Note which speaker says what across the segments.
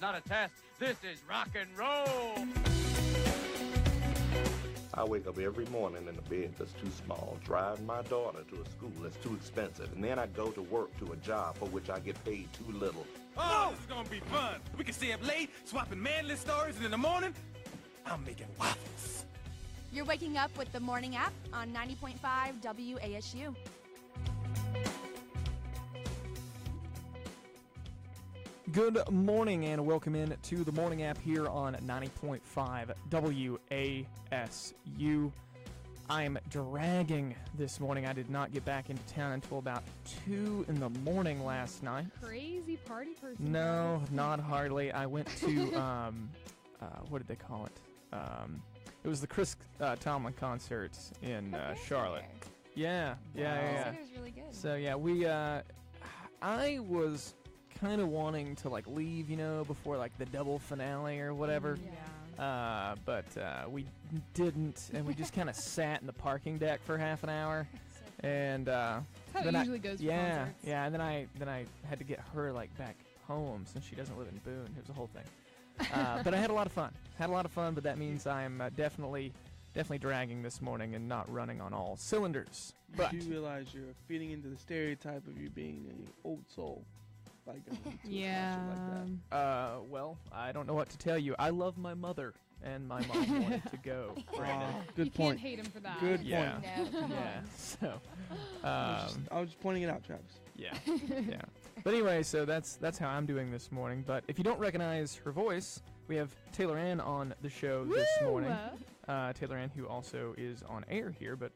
Speaker 1: is not a test. This is rock and roll.
Speaker 2: I wake up every morning in a bed that's too small, drive my daughter to a school that's too expensive, and then I go to work to a job for which I get paid too little.
Speaker 3: Oh, this is gonna be fun. We can stay up late, swapping manly stories, and in the morning, I'm making waffles.
Speaker 4: You're waking up with the Morning App on 90.5 WASU.
Speaker 5: Good morning and welcome in to the Morning App here on 90.5 WASU. I'm dragging this morning. I did not get back into town until about 2 in the morning last night.
Speaker 6: Crazy party person.
Speaker 5: No, not hardly. I went to, what did they call it? It was the Chris Tomlin concert in Charlotte. Yeah.
Speaker 4: It was really good.
Speaker 5: So yeah, I was kind of wanting to like leave, before like the double finale or whatever. But we didn't, and we just kind of sat in the parking deck for half an hour. And
Speaker 6: that's how it usually goes for concerts.
Speaker 5: Yeah, and then I had to get her like back home since she doesn't live in Boone. It was a whole thing. But I had a lot of fun. But that means I'm definitely dragging this morning and not running on all cylinders. But
Speaker 7: you realize you're feeding into the stereotype of you being an old soul. Like that.
Speaker 5: Well, I don't know what to tell you. I love my mother, and my mom wanted to go.
Speaker 7: Good
Speaker 6: you
Speaker 7: point.
Speaker 6: Can't hate him for that.
Speaker 7: Good
Speaker 5: yeah.
Speaker 7: point.
Speaker 4: No, come
Speaker 5: Yeah. So,
Speaker 7: I was just pointing it out, Travis.
Speaker 5: yeah. But anyway, so that's how I'm doing this morning. But if you don't recognize her voice, we have Taylor Ann on the show this morning. Taylor Ann, who also is on air here, but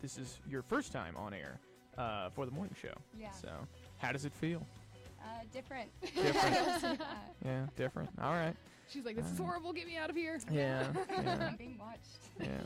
Speaker 5: this is your first time on air for the morning show.
Speaker 4: Yeah.
Speaker 5: So, how does it feel?
Speaker 4: Different.
Speaker 5: Yeah, different. All right.
Speaker 6: She's like, this is horrible. Get me out of here.
Speaker 5: Yeah.
Speaker 4: I'm being watched.
Speaker 5: Yeah.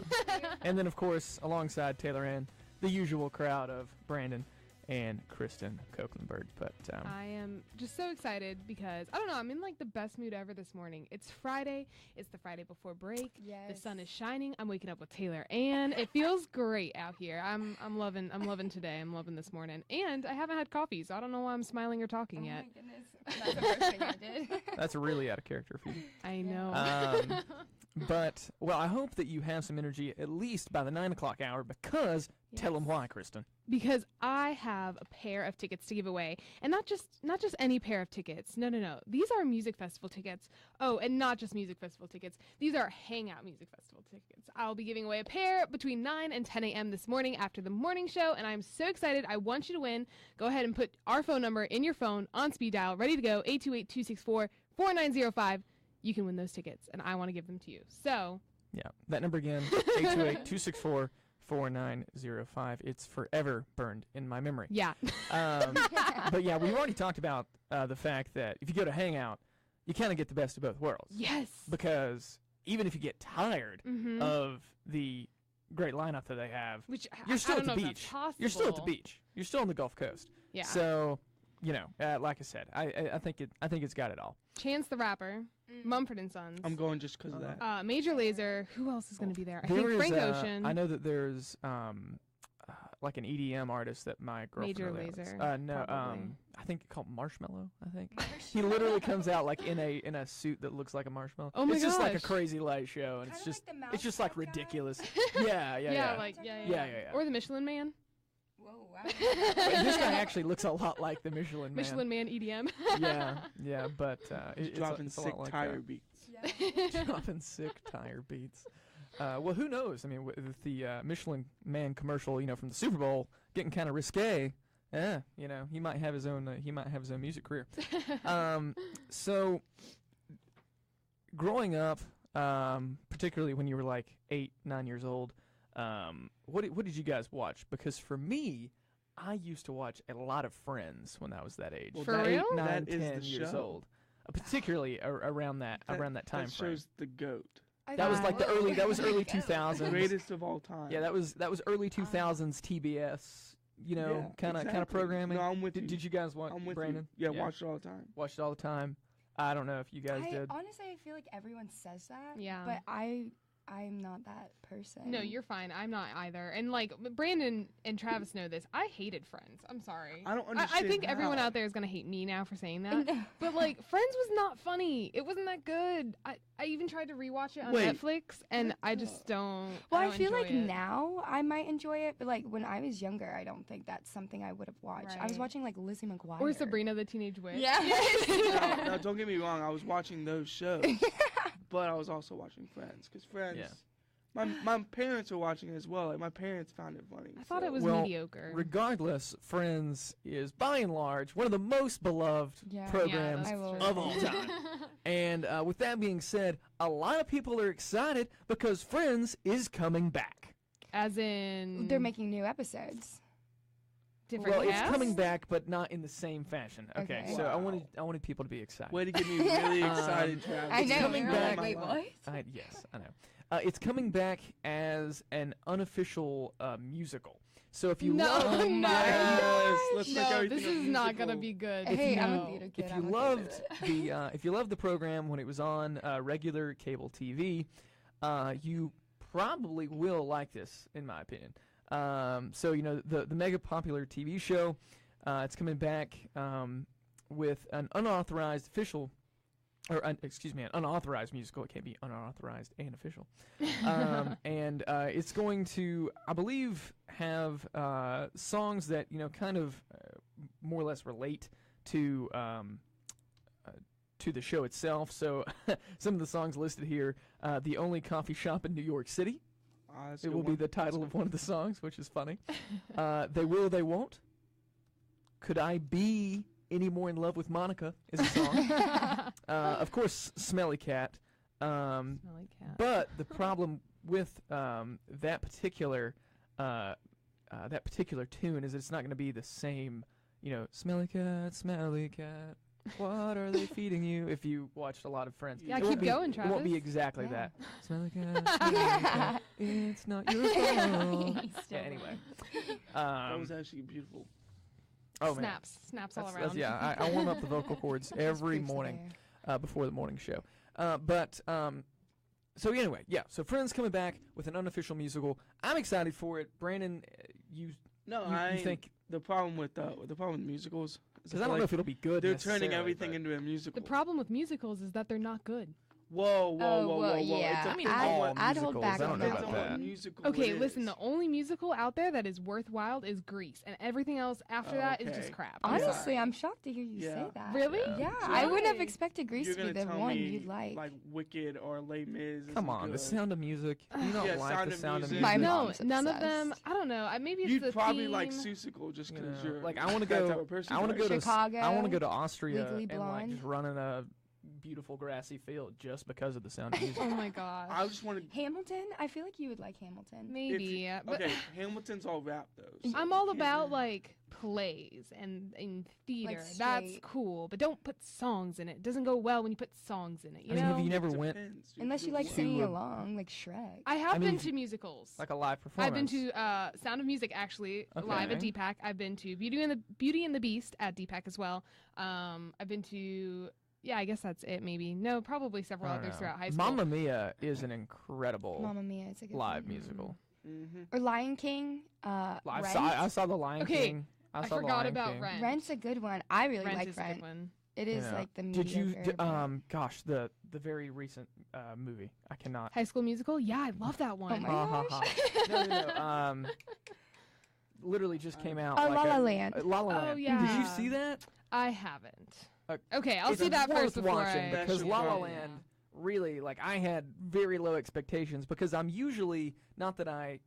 Speaker 5: And then, of course, alongside Taylor Ann, the usual crowd of Brandon and Kristen Copelandberg. But
Speaker 6: I am just so excited because, I don't know, I'm in like the best mood ever this morning. It's Friday. It's the Friday before break.
Speaker 4: Yes.
Speaker 6: The sun is shining. I'm waking up with Taylor Ann. It feels great out here. I'm loving today. I'm loving this morning. And I haven't had coffee, so I don't know why I'm smiling or talking yet.
Speaker 4: Oh my goodness. That's the first thing I did.
Speaker 5: that's really out of character for you.
Speaker 6: I know.
Speaker 5: But, well, I hope that you have some energy at least by the 9 o'clock hour because, tell them why, Kristen.
Speaker 6: Because I have a pair of tickets to give away, and not just any pair of tickets. No. These are music festival tickets. Oh, and not just music festival tickets. These are Hangout Music Festival tickets. I'll be giving away a pair between 9 and 10 a.m. this morning after the morning show, and I'm so excited. I want you to win. Go ahead and put our phone number in your phone on speed dial, ready to go, 828-264-4905. You can win those tickets, and I want to give them to you. So,
Speaker 5: yeah, that number again, 828-264-4905. It's forever burned in my memory.
Speaker 6: yeah.
Speaker 5: But yeah, we've already talked about the fact that if you go to Hangout, you kind of get the best of both worlds.
Speaker 6: Yes.
Speaker 5: Because even if you get tired of the great lineup that they have,
Speaker 6: Which
Speaker 5: you're still
Speaker 6: I
Speaker 5: at
Speaker 6: don't
Speaker 5: the
Speaker 6: know if
Speaker 5: beach.
Speaker 6: that's possible.
Speaker 5: You're still at the beach. You're still on the Gulf Coast.
Speaker 6: Yeah.
Speaker 5: So, like I said, I think it's got it all.
Speaker 6: Chance the Rapper, Mumford & Sons.
Speaker 7: I'm going just because of that.
Speaker 6: Major Lazer. Who else is going to be there? I
Speaker 5: There
Speaker 6: think
Speaker 5: is,
Speaker 6: Frank Ocean.
Speaker 5: I know that there's like an EDM artist that my girlfriend
Speaker 6: Major
Speaker 5: really
Speaker 6: Lazer,
Speaker 5: likes. No,
Speaker 6: probably.
Speaker 5: I think called Marshmallow. I think he literally comes out like in a suit that looks like a marshmallow.
Speaker 6: Oh my
Speaker 5: It's just like a
Speaker 6: gosh.
Speaker 5: crazy light show, and
Speaker 4: Kinda like the
Speaker 5: it's just like
Speaker 4: Mouse Trap guy?
Speaker 5: ridiculous. yeah.
Speaker 6: Yeah. Or the Michelin Man.
Speaker 4: Whoa, wow.
Speaker 5: And this guy actually looks a lot like the Michelin Man.
Speaker 6: Michelin Man EDM.
Speaker 5: yeah, but it's
Speaker 7: dropping
Speaker 5: it's a lot
Speaker 7: sick
Speaker 5: like
Speaker 7: tire
Speaker 5: that.
Speaker 7: beats.
Speaker 4: Yeah.
Speaker 5: Dropping sick tire beats. Well, who knows? I mean, with the Michelin Man commercial, from the Super Bowl getting kind of risque. Yeah, he might have his own. He might have his own music career. So, growing up, particularly when you were like 8, 9 years old, what did you guys watch? Because for me, I used to watch a lot of Friends when I was that age.
Speaker 7: Well,
Speaker 6: For
Speaker 7: that,
Speaker 6: real?
Speaker 5: 9,
Speaker 7: that is
Speaker 5: 10
Speaker 7: the
Speaker 5: years
Speaker 7: show.
Speaker 5: old. Particularly around that time
Speaker 7: That
Speaker 5: frame.
Speaker 7: shows the GOAT.
Speaker 5: That was like the early. That was early
Speaker 4: Go.
Speaker 5: 2000s.
Speaker 7: Greatest of all time.
Speaker 5: Yeah, that was early 2000s TBS.
Speaker 7: Yeah,
Speaker 5: kind of
Speaker 7: exactly.
Speaker 5: programming.
Speaker 7: No, I'm with you.
Speaker 5: Did you guys watch?
Speaker 7: I'm with
Speaker 5: Brandon?
Speaker 7: you. Yeah, watch it all the time.
Speaker 5: Watched it all the time. I don't know if you guys did.
Speaker 4: Honestly, I feel like everyone says that.
Speaker 6: Yeah.
Speaker 4: But I
Speaker 8: I'm not that person.
Speaker 6: No, you're fine. I'm not either. And like Brandon and Travis know this. I hated Friends. I'm sorry.
Speaker 7: I don't understand.
Speaker 6: I think
Speaker 7: how.
Speaker 6: everyone out there is gonna hate me now for saying that. But like Friends was not funny. It wasn't that good. I even tried to rewatch it on Netflix, and I just don't.
Speaker 8: Well,
Speaker 6: I
Speaker 8: I feel like
Speaker 6: enjoy it.
Speaker 8: now I might enjoy it, but like when I was younger, I don't think that's something I would have watched. I was
Speaker 6: Right.
Speaker 8: watching like Lizzie McGuire
Speaker 6: Or Sabrina the Teenage Witch.
Speaker 8: Yeah.
Speaker 7: No, don't get me wrong. I was watching those shows, but I was also watching Friends because Friends.
Speaker 5: Yeah.
Speaker 7: My parents were watching it as well. Like my parents found it funny.
Speaker 6: I thought it was
Speaker 5: Well,
Speaker 6: mediocre.
Speaker 5: Regardless, Friends is by and large one of the most beloved programs
Speaker 6: that's true.
Speaker 5: of all time. And with that being said, a lot of people are excited because Friends is coming back.
Speaker 6: As in
Speaker 8: They're making new episodes.
Speaker 6: different
Speaker 5: Well, it's
Speaker 6: cast?
Speaker 5: coming back, but not in the same fashion. Okay,
Speaker 8: Okay.
Speaker 5: so I
Speaker 7: Wow.
Speaker 5: wanted people to be excited.
Speaker 7: Way to get me really excited, Travis.
Speaker 8: I know.
Speaker 5: coming
Speaker 8: You're
Speaker 5: back.
Speaker 8: like, wait, what?
Speaker 5: Yes, I know. It's coming back as an unofficial musical. So if you
Speaker 6: No,
Speaker 5: love,
Speaker 6: no.
Speaker 7: Yes, let's make
Speaker 6: No,
Speaker 7: everything
Speaker 6: this
Speaker 7: a
Speaker 6: is not gonna
Speaker 7: musical.
Speaker 6: be good.
Speaker 8: Hey, I'm
Speaker 6: No.
Speaker 8: a theater kid.
Speaker 5: if you
Speaker 8: I'm okay
Speaker 5: loved
Speaker 8: with it.
Speaker 5: if you loved the program when it was on regular cable TV, you probably will like this, in my opinion. So you know the mega popular TV show, it's coming back with an unauthorized official. Excuse me, an unauthorized musical. It can't be unauthorized and official. And it's going to, I believe, have songs that kind of more or less relate to the show itself. So some of the songs listed here: "The Only Coffee Shop in New York City."
Speaker 7: That's a
Speaker 5: It
Speaker 7: good
Speaker 5: will be
Speaker 7: one.
Speaker 5: the title of one of the songs, which is funny. "They Will, They Won't." "Could I Be Any More in Love with Monica" is a song. Of course, "Smelly Cat."
Speaker 6: Smelly cat.
Speaker 5: But the problem with that particular tune is that it's not going to be the same. "Smelly cat, smelly cat, what are they feeding you?" If you watched a lot of Friends,
Speaker 6: Yeah,
Speaker 5: It
Speaker 6: keep
Speaker 5: won't be-
Speaker 6: going,
Speaker 5: It won't be
Speaker 6: Travis.
Speaker 5: exactly
Speaker 8: Yeah.
Speaker 5: that. "Smelly cat, smelly cat, it's not your fault." Yeah, anyway.
Speaker 7: That was actually beautiful.
Speaker 5: Oh man.
Speaker 6: Snaps all
Speaker 5: That's-
Speaker 6: around.
Speaker 5: yeah, I warm up the vocal cords every
Speaker 8: Proofs
Speaker 5: morning
Speaker 8: there.
Speaker 5: before the morning show. So anyway, yeah. So Friends coming back with an unofficial musical. I'm excited for it. Brandon, you
Speaker 7: No,
Speaker 5: you think
Speaker 7: the problem with musicals is
Speaker 5: because I don't know if it'll be good.
Speaker 7: they're turning
Speaker 5: necessarily,
Speaker 7: everything
Speaker 5: but-
Speaker 7: into a musical.
Speaker 6: The problem with musicals is that they're not good.
Speaker 7: Whoa.
Speaker 8: well,
Speaker 7: It
Speaker 8: yeah.
Speaker 7: depends
Speaker 8: I'd-
Speaker 7: on what
Speaker 8: I'd hold
Speaker 5: musicals,
Speaker 8: back
Speaker 5: I don't
Speaker 8: on
Speaker 5: know
Speaker 8: that
Speaker 5: about
Speaker 8: one.
Speaker 5: that.
Speaker 7: musical
Speaker 6: Okay,
Speaker 7: it
Speaker 6: listen,
Speaker 7: is.
Speaker 6: the only musical out there that is worthwhile is Grease, and everything else after that is just
Speaker 7: Okay.
Speaker 6: crap. I'm
Speaker 8: Honestly,
Speaker 6: sorry.
Speaker 8: I'm shocked to hear you say
Speaker 7: Yeah.
Speaker 8: that.
Speaker 6: Really?
Speaker 8: Yeah,
Speaker 7: So
Speaker 8: I wouldn't have
Speaker 6: Why?
Speaker 8: expected Grease
Speaker 7: You're
Speaker 8: to be
Speaker 7: gonna
Speaker 8: the
Speaker 7: tell
Speaker 8: one
Speaker 7: me
Speaker 8: you'd like.
Speaker 7: Wicked or Les Mis.
Speaker 5: Come on, The Sound of Music. You don't
Speaker 7: Yeah,
Speaker 5: like
Speaker 7: Sound
Speaker 5: The
Speaker 7: of
Speaker 5: Sound of
Speaker 7: Music.
Speaker 5: Music?
Speaker 8: My
Speaker 6: No,
Speaker 8: mom's
Speaker 6: none of them.
Speaker 8: obsessed.
Speaker 6: I don't know. Maybe it's
Speaker 7: You'd
Speaker 6: the
Speaker 7: probably
Speaker 6: theme.
Speaker 7: like Seussical just because you're
Speaker 5: Like I want to
Speaker 7: that
Speaker 5: go.
Speaker 7: type of person,
Speaker 5: I want to
Speaker 7: right?
Speaker 5: go to
Speaker 8: Chicago,
Speaker 5: I want to go to Austria
Speaker 8: Legally
Speaker 5: and like
Speaker 8: Blonde.
Speaker 5: just run in a beautiful grassy field just because of The Sound of Music.
Speaker 6: Oh my gosh.
Speaker 7: I just want to.
Speaker 8: Hamilton? I feel like you would like Hamilton.
Speaker 6: Maybe. But
Speaker 7: Okay, Hamilton's all rap though. so
Speaker 6: I'm all
Speaker 7: you can't
Speaker 6: about
Speaker 7: really-
Speaker 6: like plays and in theater.
Speaker 8: Like
Speaker 6: That's
Speaker 8: straight.
Speaker 6: cool, but don't put songs in it. It doesn't go well when you put songs in it. You
Speaker 5: I mean,
Speaker 6: know.
Speaker 5: have you never went
Speaker 7: Depends, dude.
Speaker 8: Unless you like
Speaker 5: To
Speaker 8: singing
Speaker 5: a-
Speaker 8: along, like Shrek.
Speaker 6: I have
Speaker 5: I mean,
Speaker 6: been
Speaker 5: if
Speaker 6: to musicals.
Speaker 5: like a live performance?
Speaker 6: I've been to Sound of Music actually live at
Speaker 5: Okay.
Speaker 6: DPAC. I've been to Beauty and the Beast at DPAC as well. I've been to I guess that's it maybe. No, probably several
Speaker 5: I don't
Speaker 6: others
Speaker 5: know.
Speaker 6: throughout high school.
Speaker 5: Mamma Mia is an incredible
Speaker 8: Mamma Mia, it's a good
Speaker 5: live
Speaker 8: one.
Speaker 5: musical.
Speaker 7: Mhm.
Speaker 8: Or Lion King.
Speaker 5: I
Speaker 8: Rent.
Speaker 5: saw the Lion
Speaker 6: Okay,
Speaker 5: King.
Speaker 6: I
Speaker 5: saw the
Speaker 6: forgot
Speaker 5: Lion
Speaker 6: about
Speaker 5: King.
Speaker 6: Rent.
Speaker 8: Rent's a good one. I really
Speaker 6: Rent
Speaker 8: like
Speaker 6: is a
Speaker 8: Rent.
Speaker 6: good one.
Speaker 8: It is
Speaker 5: Yeah.
Speaker 8: like the
Speaker 5: Did you
Speaker 8: mediocre, but-
Speaker 5: gosh the very recent movie? I cannot.
Speaker 6: High School Musical? Yeah, I love that one.
Speaker 8: Oh my
Speaker 5: Ha, ha,
Speaker 8: gosh.
Speaker 5: ha. No. Literally just came out.
Speaker 8: Oh,
Speaker 5: like
Speaker 8: La La Land.
Speaker 5: La La
Speaker 6: Oh,
Speaker 5: Land. Did you
Speaker 6: yeah.
Speaker 5: see that?
Speaker 6: I haven't.
Speaker 5: Uh,
Speaker 6: Okay, I'll
Speaker 5: It's
Speaker 6: see that
Speaker 5: worth
Speaker 6: first before
Speaker 5: watching
Speaker 6: I.
Speaker 5: because
Speaker 7: That
Speaker 5: La
Speaker 7: should
Speaker 5: La
Speaker 7: be-
Speaker 5: Land really I had very low expectations because I'm usually not that I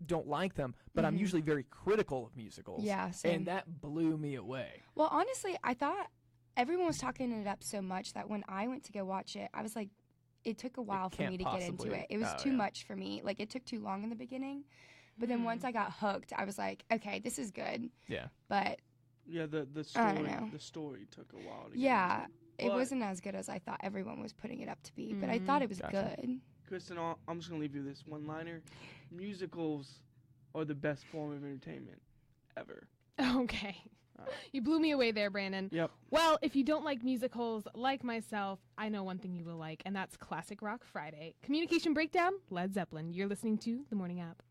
Speaker 5: don't like them, but I'm
Speaker 8: Mhm.
Speaker 5: usually very critical of musicals.
Speaker 8: Yeah, same.
Speaker 5: And that blew me away.
Speaker 8: Well, honestly, I thought everyone was talking it up so much that when I went to go watch it, I was like, it took a while for
Speaker 5: can't
Speaker 8: me to get into
Speaker 5: possibly-
Speaker 8: it. It was
Speaker 5: oh,
Speaker 8: too
Speaker 5: yeah.
Speaker 8: much for me. Like, it took too long in the beginning. But then once I got hooked, I was like, okay, this is good.
Speaker 5: Yeah.
Speaker 8: But
Speaker 7: Yeah, the
Speaker 8: I don't know.
Speaker 7: story took a while to get
Speaker 8: yeah,
Speaker 7: into.
Speaker 8: it
Speaker 7: But-
Speaker 8: wasn't as good as I thought everyone was putting it up to be. But I thought it was
Speaker 5: Gotcha.
Speaker 8: good.
Speaker 7: Kristen, I'm just gonna leave you this one-liner. Musicals are the best form of entertainment ever.
Speaker 6: Okay. You blew me away there, Brandon.
Speaker 7: Yep.
Speaker 6: Well, if you don't like musicals like myself, I know one thing you will like, and that's Classic Rock Friday. Communication Breakdown, Led Zeppelin. You're listening to The Morning App.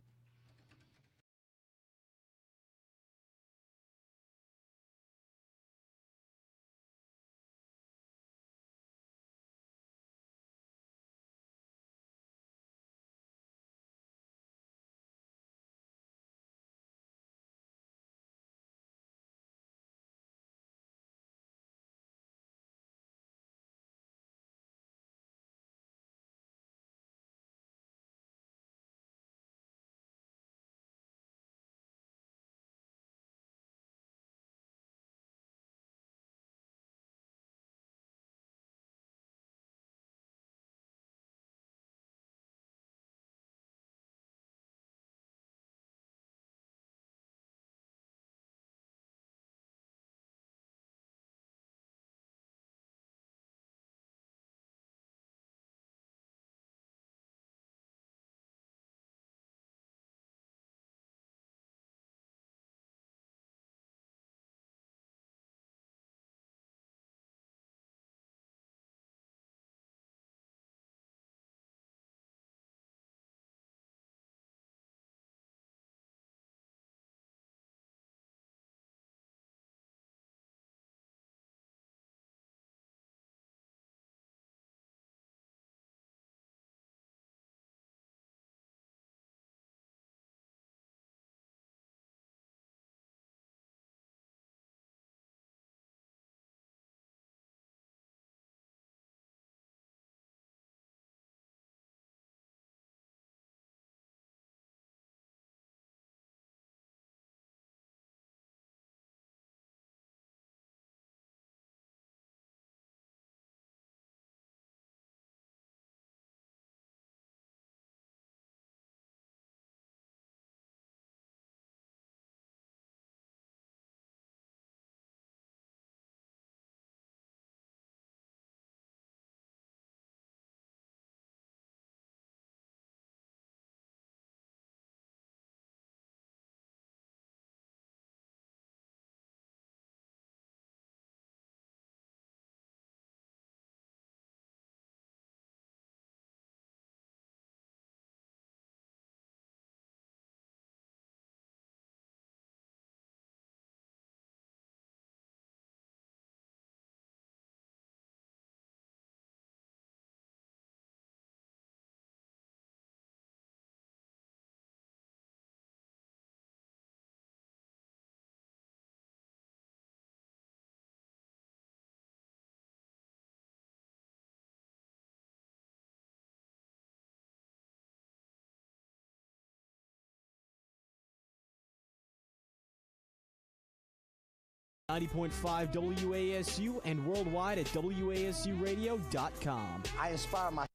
Speaker 9: .5 WASU and worldwide at WASUradio.com.
Speaker 10: I inspire my...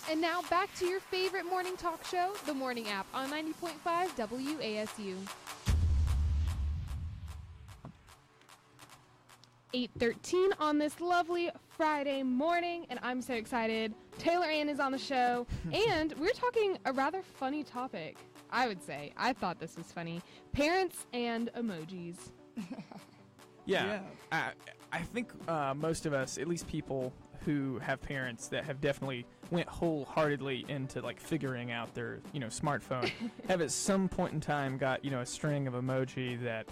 Speaker 6: And now back to your favorite morning talk show, The Morning App, on 90.5 WASU. 8:13 on this lovely Friday morning, and I'm so excited. Taylor Ann is on the show, and we're talking a rather funny topic, I would say. I thought this was funny. Parents and emojis.
Speaker 5: Yeah. I think most of us, at least people who have parents that have definitely went wholeheartedly into like figuring out their, smartphone, have at some point in time got, a string of emoji that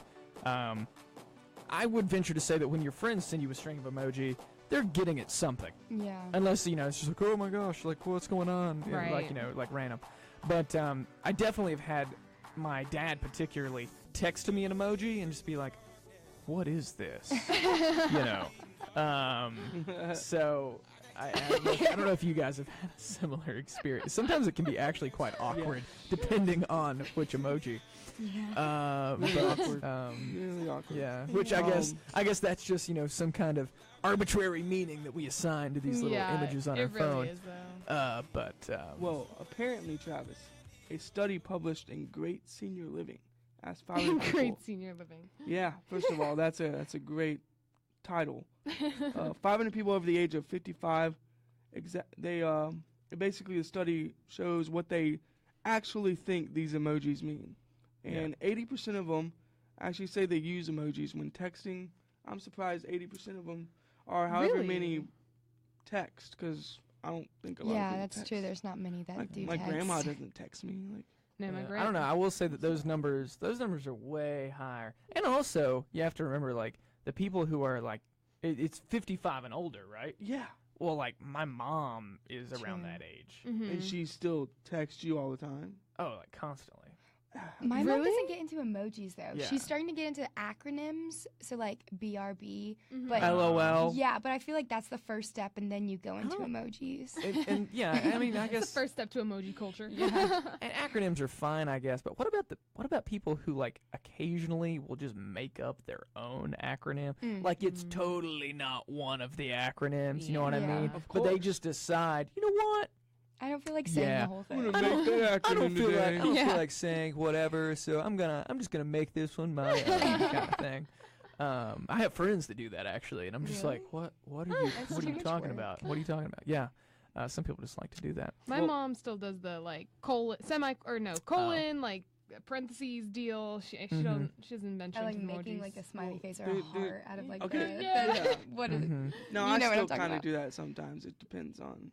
Speaker 5: I would venture to say that when your friends send you a string of emoji, they're getting at something.
Speaker 8: Yeah.
Speaker 5: Unless, it's just like, oh my gosh, like what's going on?
Speaker 6: Right.
Speaker 5: Like random. But I definitely have had my dad particularly text me an emoji and just be like, what is this? So I don't know if you guys have had a similar experience. Sometimes it can be actually quite awkward depending on which emoji.
Speaker 8: Yeah.
Speaker 7: Awkward. Really awkward.
Speaker 5: Yeah, which I guess that's just some kind of arbitrary meaning that we assign to these little images on our
Speaker 6: really
Speaker 5: phone.
Speaker 6: Is, though.
Speaker 7: Well, apparently, Travis, a study published in Great Senior Living asked 500 people.
Speaker 6: Great Senior Living.
Speaker 7: Yeah, first of all, that's a great title. 500 people over the age of 55. Basically the study shows what they actually think these emojis mean. And 80% of them actually say they use emojis when texting. I'm surprised 80% of them are however many text, because I don't think a lot of people
Speaker 8: that's
Speaker 7: text.
Speaker 8: true. There's not many that do
Speaker 7: My
Speaker 8: text.
Speaker 7: grandma doesn't text me. Like,
Speaker 6: No, my
Speaker 5: I don't know. I will say that those numbers are way higher. And also, you have to remember, like, the people who are, like, it's 55 and older, right?
Speaker 7: yeah.
Speaker 5: Well, like, my mom is around that age.
Speaker 7: And she still texts you all the time.
Speaker 5: Oh, like, constantly.
Speaker 8: My mom doesn't get into emojis though.
Speaker 5: Yeah.
Speaker 8: She's starting to get into acronyms, so like BRB, but
Speaker 7: LOL.
Speaker 8: yeah, but I feel like that's the first step, and then you go into emojis.
Speaker 5: And yeah, I mean, I guess
Speaker 6: It's the first step to emoji culture.
Speaker 5: and acronyms are fine, I guess. But what about people who like occasionally will just make up their own acronym? Like it's totally not one of the acronyms. You know what I
Speaker 8: Yeah.
Speaker 5: mean?
Speaker 7: Of
Speaker 5: But they
Speaker 7: course.
Speaker 5: just decide. You know what?
Speaker 8: I don't feel like saying
Speaker 5: Yeah.
Speaker 8: the whole thing.
Speaker 7: I'm gonna make that
Speaker 5: I don't
Speaker 7: acronym
Speaker 5: feel like
Speaker 7: today.
Speaker 5: I don't feel like saying whatever, so I'm just gonna make this one my own kind of thing. I have friends that do that actually, and I'm just like, what are you
Speaker 8: That's too much
Speaker 5: talking
Speaker 8: work.
Speaker 5: about? What are you talking about? Yeah, some people just like to do that.
Speaker 6: My mom still does the like colon like parentheses deal. She doesn't mention
Speaker 8: I like
Speaker 6: emojis.
Speaker 8: making like a smiley face or
Speaker 7: dude,
Speaker 8: a heart out of like
Speaker 7: okay.
Speaker 8: the what is
Speaker 5: Mhm.
Speaker 7: No,
Speaker 8: You
Speaker 7: I
Speaker 8: know what I'm
Speaker 7: still
Speaker 8: talking
Speaker 7: kind of
Speaker 8: about.
Speaker 7: do that sometimes. It depends on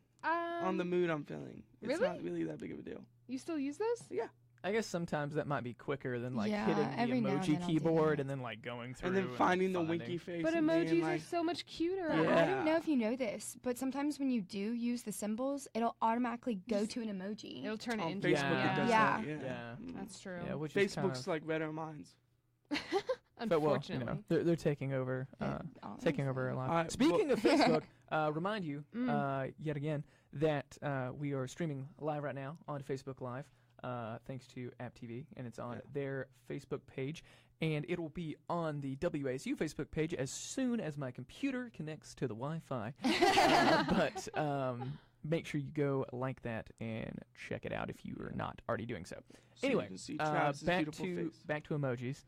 Speaker 7: the mood I'm feeling. It's
Speaker 6: really?
Speaker 7: not really that big of a deal.
Speaker 6: You still use those?
Speaker 7: Yeah.
Speaker 5: I guess sometimes that might be quicker than like
Speaker 8: Yeah,
Speaker 5: hitting the
Speaker 8: every now and
Speaker 5: emoji
Speaker 8: then I'll do
Speaker 5: keyboard
Speaker 8: that.
Speaker 5: and then like going through
Speaker 7: And then finding the winky face.
Speaker 6: But
Speaker 7: and being
Speaker 6: emojis
Speaker 7: like,
Speaker 6: are so much cuter.
Speaker 8: But I
Speaker 7: Yeah.
Speaker 8: don't know if you know this, but sometimes when you do use the symbols, it'll automatically go to an emoji.
Speaker 6: It'll turn it
Speaker 7: on
Speaker 6: into
Speaker 7: Facebook
Speaker 5: Yeah.
Speaker 7: it does
Speaker 8: Yeah.
Speaker 7: that. Yeah.
Speaker 5: Yeah.
Speaker 6: That's true.
Speaker 5: Yeah, which is kind
Speaker 7: Facebook's
Speaker 5: of,
Speaker 7: like read our minds.
Speaker 5: but well, you
Speaker 6: Unfortunately.
Speaker 5: know, they're taking over, taking over a lot. Speaking of Facebook, remind you yet again that we are streaming live right now on Facebook Live, thanks to App TV, and it's on their Facebook page, and it will be on the WASU Facebook page as soon as my computer connects to the Wi-Fi. But make sure you go like that and check it out if you are not already doing so.
Speaker 7: So
Speaker 5: Anyway,
Speaker 7: you can see Travis's
Speaker 5: back
Speaker 7: beautiful
Speaker 5: to
Speaker 7: face.
Speaker 5: back to emojis.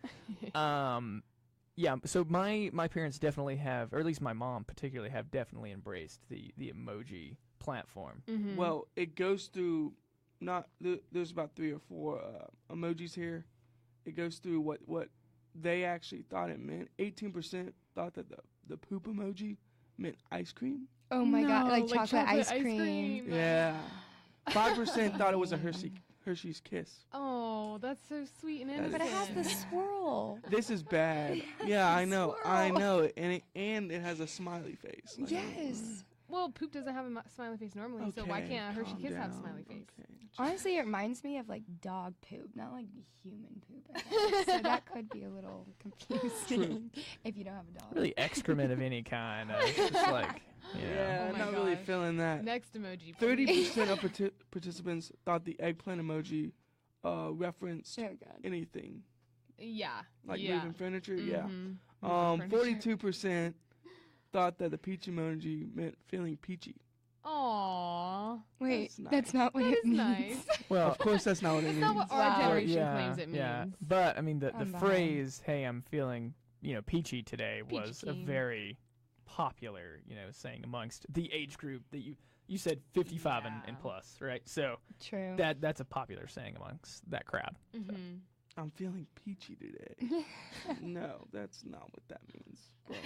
Speaker 5: Yeah, so my parents definitely have, or at least my mom particularly, have definitely embraced the emoji platform.
Speaker 7: Well, it goes through there's about 3 or 4 emojis here. It goes through what they actually thought it meant. 18% thought that the poop emoji meant ice cream.
Speaker 8: Oh my god,
Speaker 6: No,
Speaker 8: like chocolate ice cream.
Speaker 7: Yeah. 5% thought it was a Hershey's Kiss.
Speaker 6: Oh, that's so sweet and
Speaker 7: That
Speaker 6: innocent.
Speaker 8: But it has the swirl.
Speaker 7: This is bad. Yeah, I know. And it has a smiley face. Like,
Speaker 8: Yes.
Speaker 6: Well, poop doesn't have a smiley face normally, so why
Speaker 7: okay,
Speaker 6: can't a Hershey
Speaker 7: calm
Speaker 6: Kiss have a
Speaker 7: down,
Speaker 6: smiley face?
Speaker 7: okay.
Speaker 8: Honestly, it reminds me of like dog poop, not like human poop. I guess. So that could be a little confusing if you don't have a dog.
Speaker 5: Really excrement of any kind. It's just like,
Speaker 7: Yeah,
Speaker 6: Oh my
Speaker 7: not really
Speaker 6: gosh.
Speaker 7: feeling that.
Speaker 6: Next emoji.
Speaker 7: 30% of participants thought the eggplant emoji referenced
Speaker 8: Oh god.
Speaker 7: anything,
Speaker 6: Yeah.
Speaker 7: like
Speaker 6: yeah.
Speaker 7: moving furniture.
Speaker 6: Mhm.
Speaker 7: Yeah.
Speaker 6: Moving furniture.
Speaker 7: 42% thought that the peach emoji meant feeling peachy.
Speaker 6: Aww.
Speaker 8: Wait,
Speaker 7: That's
Speaker 8: that's not what
Speaker 6: That
Speaker 8: it
Speaker 6: is
Speaker 8: means.
Speaker 6: nice.
Speaker 5: well,
Speaker 7: Of course, that's not what it
Speaker 6: That's
Speaker 7: means.
Speaker 6: not what our
Speaker 8: Wow.
Speaker 6: generation
Speaker 5: yeah,
Speaker 6: claims it means.
Speaker 5: yeah. But I mean, the
Speaker 8: I'm behind.
Speaker 5: phrase "Hey, I'm feeling peachy today" was a
Speaker 6: Peachy.
Speaker 5: very popular saying amongst the age group that you said 55 and
Speaker 6: Yeah.
Speaker 5: plus, right? So
Speaker 8: True.
Speaker 5: that's a popular saying amongst that crowd.
Speaker 6: Mhm.
Speaker 7: I'm feeling peachy today. No, that's not what that means. But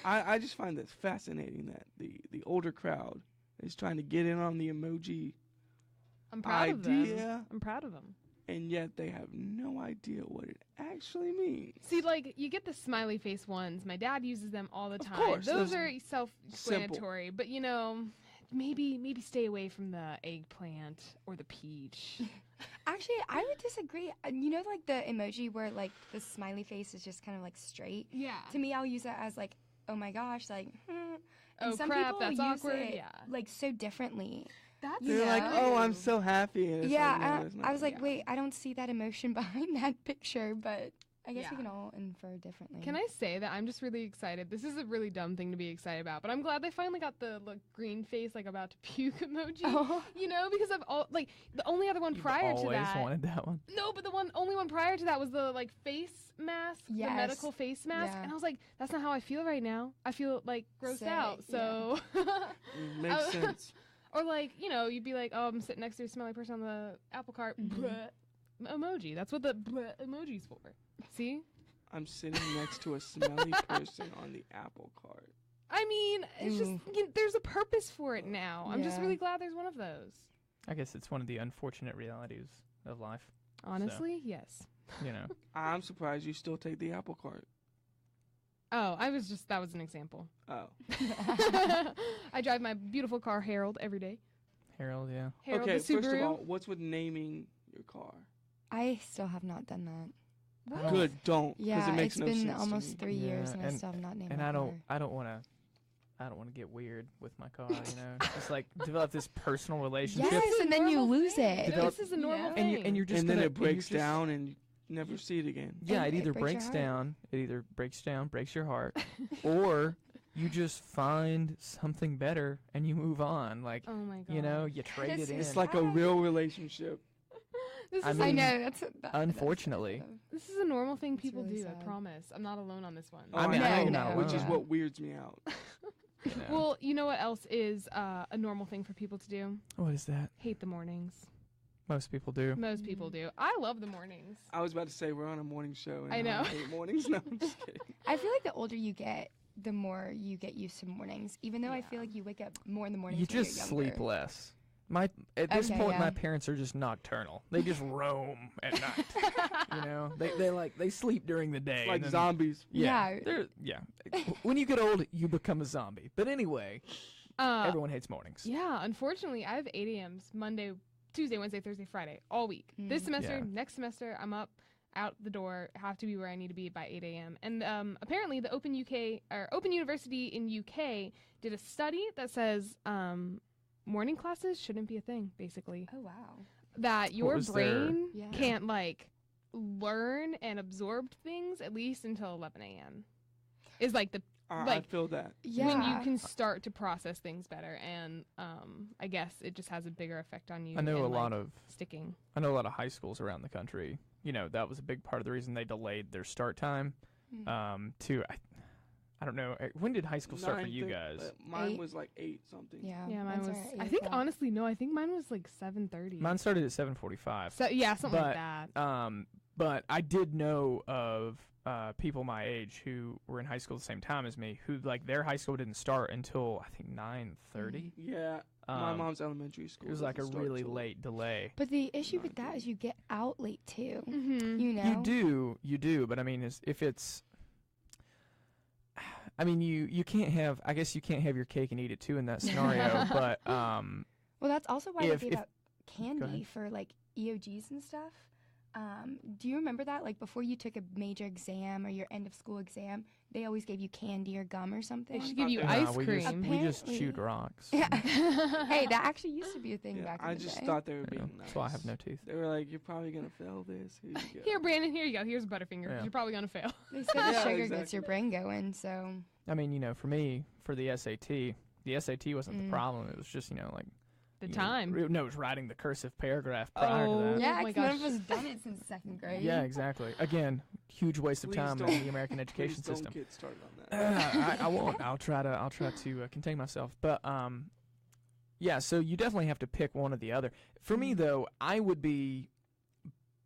Speaker 7: I just find this fascinating that the older crowd is trying to get in on the emoji
Speaker 6: I'm proud of them.
Speaker 7: idea,
Speaker 6: I'm proud of them.
Speaker 7: and yet they have no idea what it actually means.
Speaker 6: See, like, you get the smiley face ones. My dad uses them all the time.
Speaker 7: course,
Speaker 6: Those
Speaker 7: those
Speaker 6: are self-explanatory, but maybe stay away from the eggplant or the peach.
Speaker 8: Actually, I would disagree. You know, like the emoji where like the smiley face is just kind of like straight.
Speaker 6: Yeah.
Speaker 8: To me, I'll use that as like, oh my gosh, like. And
Speaker 6: Oh
Speaker 8: some
Speaker 6: crap,
Speaker 8: people
Speaker 6: that's
Speaker 8: use
Speaker 6: awkward.
Speaker 8: it,
Speaker 6: Yeah.
Speaker 8: like so differently.
Speaker 6: That's
Speaker 8: You
Speaker 7: They're like,
Speaker 8: know?
Speaker 7: oh, I'm so happy. And it's
Speaker 8: Yeah,
Speaker 7: like, no, it's not.
Speaker 8: I was like,
Speaker 6: Yeah.
Speaker 8: wait, I don't see that emotion behind that picture, but I guess we
Speaker 6: Yeah.
Speaker 8: can all infer differently.
Speaker 6: Can I say that I'm just really excited? This is a really dumb thing to be excited about, but I'm glad they finally got the green face, like about to puke emoji.
Speaker 8: Oh.
Speaker 6: Because I've the only other one
Speaker 5: You've
Speaker 6: prior to
Speaker 5: always
Speaker 6: that.
Speaker 5: wanted that one.
Speaker 6: No, but the only one prior to that was the face mask, the
Speaker 8: Yes.
Speaker 6: medical face mask,
Speaker 8: Yeah.
Speaker 6: and I was like, that's not how I feel right now. I feel like grossed
Speaker 8: Sick,
Speaker 6: out. So,
Speaker 7: Makes sense.
Speaker 6: or you'd be like, oh, I'm sitting next to a smelly person on the apple cart.
Speaker 8: Mhm.
Speaker 6: Bleh. emoji. That's what the emoji's for. See?
Speaker 7: I'm sitting next to a smelly person on the Apple cart.
Speaker 6: I mean, it's just there's a purpose for it now. I'm just
Speaker 8: Yeah.
Speaker 6: really glad there's one of those.
Speaker 5: I guess it's one of the unfortunate realities of life.
Speaker 6: Honestly, yes.
Speaker 5: You know.
Speaker 7: I'm surprised you still take the Apple cart.
Speaker 6: Oh, that was an example.
Speaker 7: Oh.
Speaker 6: I drive my beautiful car, Harold, every day.
Speaker 5: Harold, yeah.
Speaker 6: Harold,
Speaker 7: Okay,
Speaker 6: the Subaru.
Speaker 7: first of all, what's with naming your car?
Speaker 8: I still have not done that.
Speaker 6: What?
Speaker 7: Good, don't. 'Cause
Speaker 8: Yeah,
Speaker 7: it makes
Speaker 8: it's
Speaker 7: no
Speaker 8: been
Speaker 7: sense to
Speaker 8: almost
Speaker 7: me.
Speaker 8: 3 years,
Speaker 5: Yeah,
Speaker 8: and I still have not named
Speaker 5: And
Speaker 8: my
Speaker 5: I
Speaker 8: car.
Speaker 5: don't want to get weird with my car, you know. Just like develop this personal relationship.
Speaker 8: Yes, and then you lose it.
Speaker 6: This is a normal
Speaker 5: And
Speaker 6: thing.
Speaker 5: you're just
Speaker 7: And then
Speaker 5: gonna,
Speaker 7: it breaks
Speaker 5: and you're just-
Speaker 7: down and you never see it again.
Speaker 5: Yeah,
Speaker 8: And
Speaker 5: it
Speaker 8: it
Speaker 5: either
Speaker 8: breaks
Speaker 5: breaks
Speaker 8: your heart.
Speaker 5: down, breaks your heart, or you just find something better and you move on. Like,
Speaker 6: Oh my god.
Speaker 5: you know, you trade it
Speaker 8: This
Speaker 5: in.
Speaker 8: is
Speaker 7: It's like a real relationship.
Speaker 6: This
Speaker 5: I
Speaker 6: is
Speaker 8: I
Speaker 5: mean,
Speaker 8: know that's
Speaker 5: unfortunately.
Speaker 6: this is a normal thing
Speaker 8: It's
Speaker 6: people
Speaker 8: really
Speaker 6: do. I
Speaker 8: sad.
Speaker 6: promise. I'm not alone on this one.
Speaker 7: Oh,
Speaker 5: I mean, I know
Speaker 8: No,
Speaker 5: you're not
Speaker 8: no.
Speaker 7: Which is
Speaker 5: alone.
Speaker 7: what weirds me out.
Speaker 5: You know.
Speaker 6: Well, you know what else is a normal thing for people to do?
Speaker 5: What is that?
Speaker 6: Hate the mornings.
Speaker 5: Most people do.
Speaker 6: Most people do. I love the mornings.
Speaker 7: I was about to say we're on a morning show. And
Speaker 6: I know.
Speaker 7: hate mornings. No, I'm just kidding.
Speaker 8: I feel like the older you get, the more you get used to mornings. Even though I feel like you wake up more in the morning.
Speaker 5: You just sleep less. At this
Speaker 8: Okay,
Speaker 5: point,
Speaker 8: yeah.
Speaker 5: my parents are just nocturnal. They just roam at night. You know, they sleep during the day.
Speaker 7: Like
Speaker 5: and then-
Speaker 7: zombies.
Speaker 5: Yeah, When you get old, you become a zombie. But anyway, everyone hates mornings.
Speaker 6: Yeah, unfortunately, I have 8 a.m.s Monday, Tuesday, Wednesday, Thursday, Friday, all week. This semester,
Speaker 5: Yeah.
Speaker 6: next semester, I'm up, out the door, have to be where I need to be by 8 a.m. And apparently, the Open University in UK did a study that says morning classes shouldn't be a thing, basically.
Speaker 8: Oh wow.
Speaker 6: That your
Speaker 5: was their-
Speaker 6: brain
Speaker 8: Yeah.
Speaker 6: can't like learn and absorb things at least until 11 a.m. Is like the
Speaker 7: I
Speaker 6: Like,
Speaker 7: feel that.
Speaker 8: Yeah.
Speaker 6: when you can start to process things better, and I guess it just has a bigger effect on you.
Speaker 5: I know
Speaker 6: and,
Speaker 5: a lot
Speaker 6: like,
Speaker 5: of
Speaker 6: sticking.
Speaker 5: high schools around the country. You know, that was a big part of the reason they delayed their start time. To I don't know. When did high school start for you
Speaker 7: 9:30,
Speaker 5: guys?
Speaker 7: Mine
Speaker 8: 8.
Speaker 7: was like 8 something.
Speaker 8: Yeah.
Speaker 6: Yeah, mine
Speaker 8: mine's
Speaker 6: was.
Speaker 8: around 8
Speaker 6: I think
Speaker 8: o'clock.
Speaker 6: honestly, no. I think mine was like 7:30.
Speaker 5: Mine started at 7:45.
Speaker 6: So yeah, something like
Speaker 5: But,
Speaker 6: that.
Speaker 5: But I did know of people my age who were in high school at the same time as me, who like their high school didn't start until I think 9:30.
Speaker 7: Yeah. My
Speaker 5: Um,
Speaker 7: mom's elementary school.
Speaker 5: It was like a
Speaker 7: doesn't start
Speaker 5: really
Speaker 7: till-
Speaker 5: late delay.
Speaker 8: But the issue with that is you get out late too.
Speaker 6: Mm-hmm.
Speaker 8: You know.
Speaker 5: You do, but I mean, if it's, I mean, you can't have. I guess you can't have your cake and eat it too in that scenario. But
Speaker 8: Well, that's also why
Speaker 5: if-
Speaker 8: they gave out
Speaker 5: ahead.
Speaker 8: candy for like EOGs and stuff. Do you remember that? Like before you took a major exam or your end of school exam, they always gave you candy or gum or something.
Speaker 6: They should give you
Speaker 7: Nah,
Speaker 6: ice
Speaker 5: we
Speaker 6: cream.
Speaker 5: just shoot
Speaker 8: Apparently.
Speaker 5: rocks.
Speaker 8: Yeah. Hey, that actually used to be a thing
Speaker 7: Yeah,
Speaker 8: back in
Speaker 7: I
Speaker 8: the
Speaker 7: just
Speaker 8: day.
Speaker 7: thought they were
Speaker 5: You know,
Speaker 7: being nice.
Speaker 5: that's why I have no teeth.
Speaker 7: They were like, you're probably going to fail this. Here you go.
Speaker 6: Here, Brandon. Here you go. Here's a Butterfinger.
Speaker 5: Yeah.
Speaker 6: You're probably gonna fail.
Speaker 8: They said the
Speaker 7: Yeah,
Speaker 8: sugar
Speaker 7: exactly.
Speaker 8: gets your brain going, so
Speaker 5: I mean, you know, for me, for the SAT wasn't the problem. It was just, you know, like
Speaker 6: The
Speaker 5: you
Speaker 6: time.
Speaker 5: No, it was writing the cursive paragraph prior
Speaker 6: Oh.
Speaker 5: to that.
Speaker 8: yeah,
Speaker 6: my
Speaker 8: 'cause none
Speaker 6: gosh.
Speaker 8: of us done it since second grade.
Speaker 5: Yeah, exactly. Again, huge waste of
Speaker 7: Please
Speaker 5: time in
Speaker 7: don't-
Speaker 5: the American education
Speaker 7: Please don't
Speaker 5: system.
Speaker 7: get started on that.
Speaker 5: I won't. I'll try to contain myself. But yeah. So you definitely have to pick one or the other. For me, though, I would be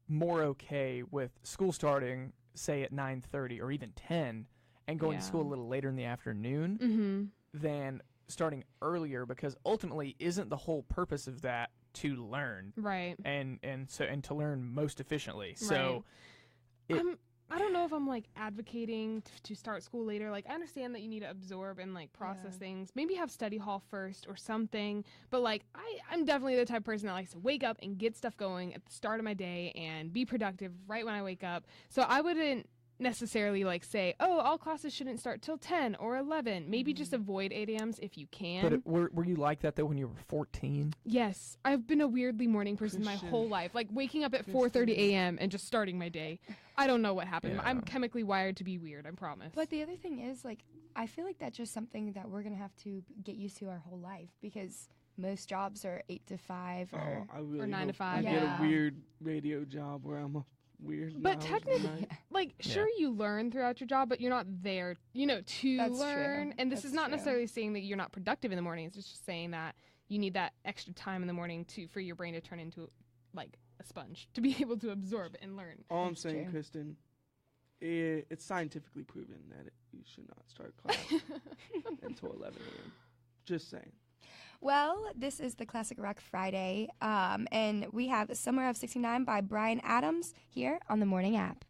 Speaker 5: more okay with school starting, say at 9:30 or even 10, and going to school a
Speaker 6: Yeah.
Speaker 5: little later in the afternoon
Speaker 6: Mm-hmm.
Speaker 5: than starting earlier, because ultimately, isn't the whole purpose of that to learn
Speaker 6: Right.
Speaker 5: and to learn most efficiently? So. It-
Speaker 6: I don't know if I'm like advocating to start school later. Like I understand that you need to absorb and like process
Speaker 8: Yeah.
Speaker 6: things. Maybe have study hall first or something. But like I'm definitely the type of person that likes to wake up and get stuff going at the start of my day and be productive right when I wake up. So I wouldn't necessarily like say, oh, all classes shouldn't start till 10 or 11. Maybe just avoid 8 a.m.s if you can.
Speaker 5: But were you like that though when you were 14?
Speaker 6: Yes, I've been a weirdly morning person my
Speaker 7: Christian.
Speaker 6: whole life. Like waking up at 4:30 a.m. and just starting my day. I don't know what happened.
Speaker 5: Yeah.
Speaker 6: I'm chemically wired to be weird, I promise.
Speaker 8: But the other thing is, like, I feel like that's just something that we're gonna have to get used to our whole life because most jobs are 8 to 5 or
Speaker 7: Oh, I really
Speaker 6: 9 to
Speaker 7: hope
Speaker 6: 5.
Speaker 7: I get a
Speaker 8: Yeah.
Speaker 7: weird radio job where I'm a weird.
Speaker 6: But
Speaker 7: hours a
Speaker 6: technically,
Speaker 7: night.
Speaker 6: like, sure, you learn throughout your job, but you're not there, to
Speaker 8: That's true.
Speaker 6: learn. And this is
Speaker 8: That's
Speaker 6: not
Speaker 8: true.
Speaker 6: necessarily saying that you're not productive in the morning. It's just saying that you need that extra time in the morning for your brain to turn into, like, a sponge to be able to absorb and learn.
Speaker 7: All I'm
Speaker 8: That's
Speaker 7: saying,
Speaker 8: true.
Speaker 7: Kristen, it's scientifically proven that you should not start class until 11 a.m. Just saying.
Speaker 8: Well, this is the Classic Rock Friday, and we have Summer of 69 by Bryan Adams here on the Morning App.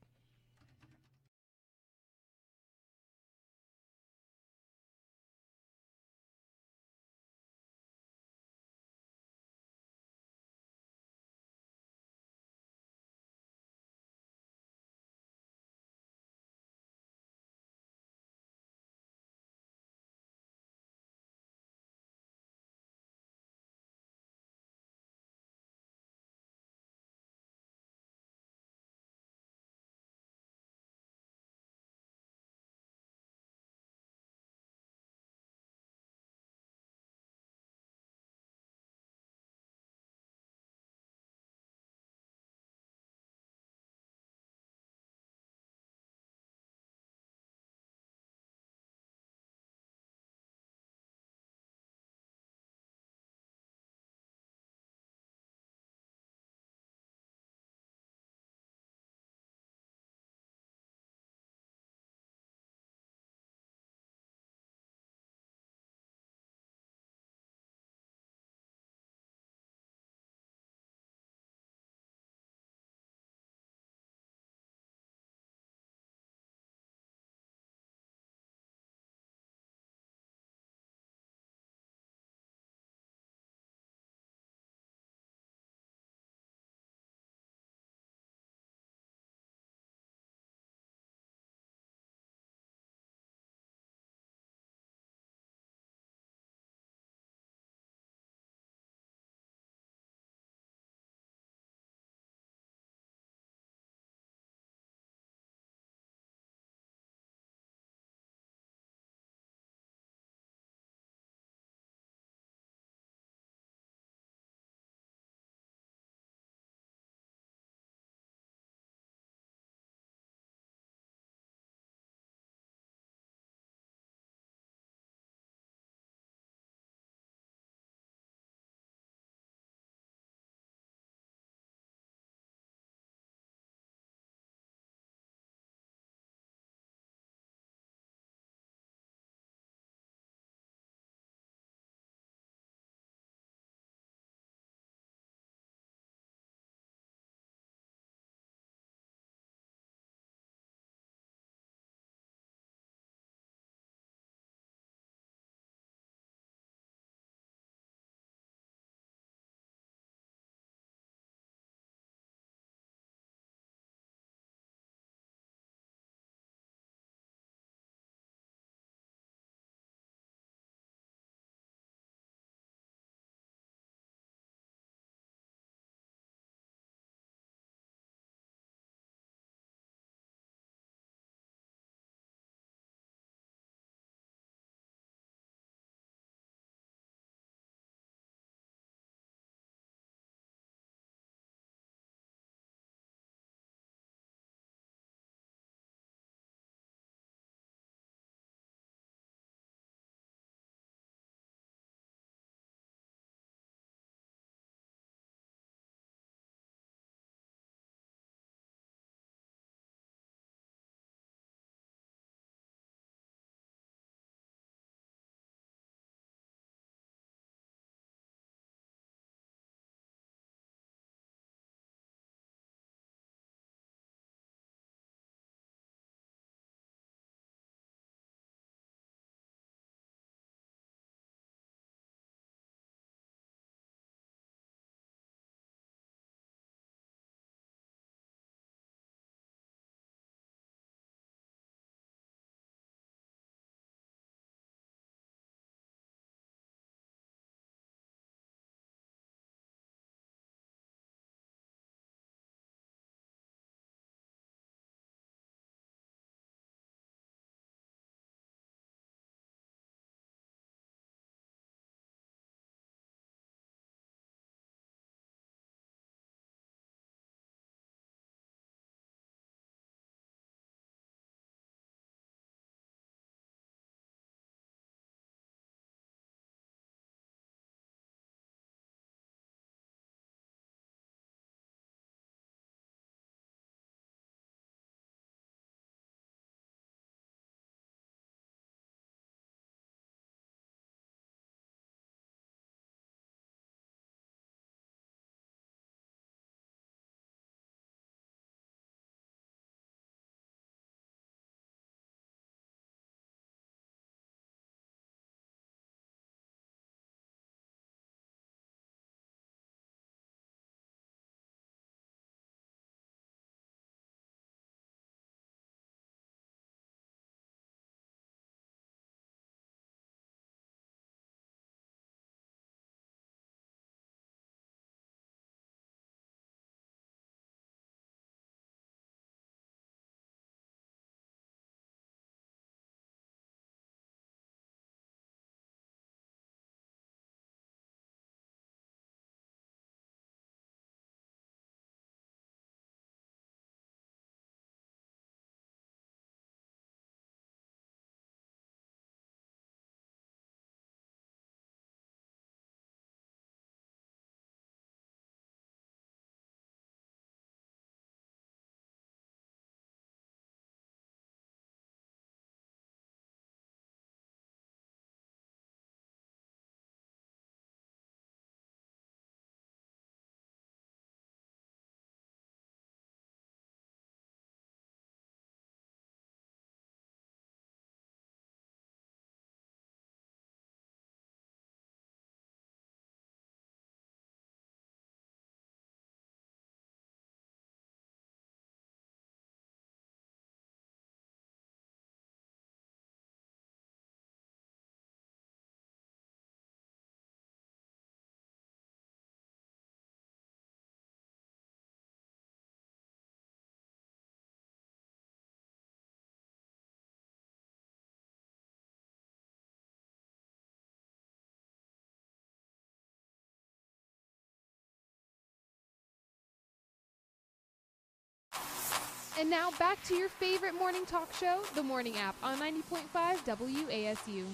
Speaker 6: And now back to your favorite morning talk show, The Morning App, on 90.5 WASU.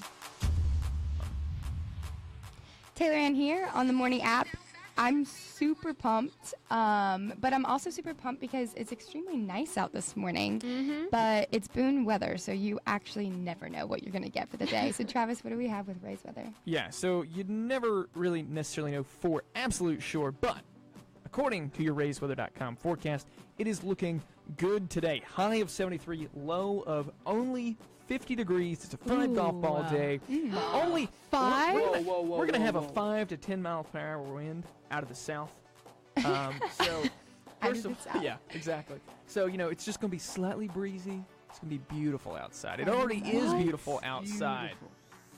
Speaker 8: Taylor Ann here on The Morning App. I'm super pumped, but I'm also super pumped because it's extremely nice out this morning. But it's Boone weather, so you actually never know what you're going to get for the day. So, Travis, what do we have with Ray's weather?
Speaker 5: Yeah, so you'd never really necessarily know for absolute sure, but according to your RaysWeather.com forecast, it is looking good today. High of 73, low of only 50 degrees. It's a 5 golf ball day. Only
Speaker 6: 5?
Speaker 5: We're going to have a 5 to 10 mile per hour wind out of the south. So, first of all, yeah, exactly. So, it's just going to be slightly breezy. It's going to be beautiful outside. It already is beautiful outside.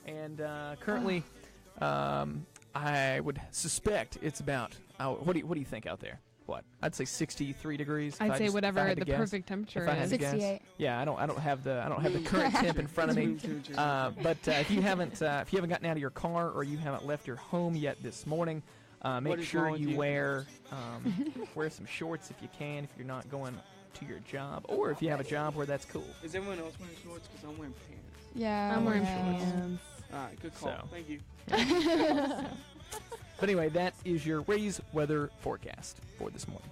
Speaker 5: And currently, I would suspect it's about, what do you think out there? What? I'd say 63 degrees.
Speaker 6: I'd say whatever the perfect temperature is.
Speaker 8: 68.
Speaker 5: Yeah, I don't have the current temp in front of me. But if you haven't gotten out of your car or you haven't left your home yet this morning, make sure you wear some shorts if you can, if you're not going to your job, or if you have a job where that's cool.
Speaker 7: Is everyone else wearing shorts? Because I'm wearing pants.
Speaker 8: Yeah,
Speaker 6: I'm wearing pants.
Speaker 7: All right, good call.
Speaker 5: So.
Speaker 7: Thank you.
Speaker 5: But anyway, that is your Rays weather forecast for this morning.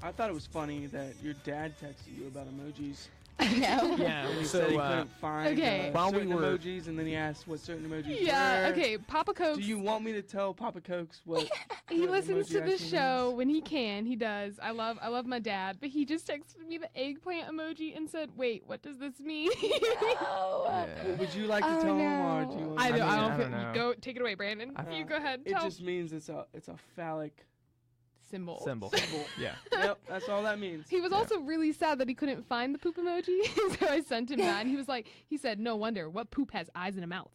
Speaker 7: I thought it was funny that your dad texted you about emojis.
Speaker 8: I know.
Speaker 5: Yeah,
Speaker 7: And he
Speaker 5: so
Speaker 7: said he couldn't find certain emojis, and then he asked what certain emojis were.
Speaker 6: Okay, Papa Cokes.
Speaker 7: Do you want me to tell Papa Cokes what
Speaker 6: He
Speaker 7: what
Speaker 6: listens
Speaker 7: emoji
Speaker 6: to the
Speaker 7: actually
Speaker 6: show
Speaker 7: means?
Speaker 6: when he can. He does. I love my dad, but he just texted me the eggplant emoji and said, "Wait, what does this mean?"
Speaker 7: Well, would you like to tell him, or do you want
Speaker 6: I
Speaker 7: me to-
Speaker 6: don't
Speaker 5: know.
Speaker 6: Go take it away, Brandon. You go ahead.
Speaker 7: It
Speaker 6: Tell
Speaker 7: just means it's a phallic
Speaker 6: symbol.
Speaker 5: Symbol. Yeah.
Speaker 7: Yep, that's all that means.
Speaker 6: He was also really sad that he couldn't find the poop emoji, so I sent him that, and he said, "No wonder. What poop has eyes and a mouth?"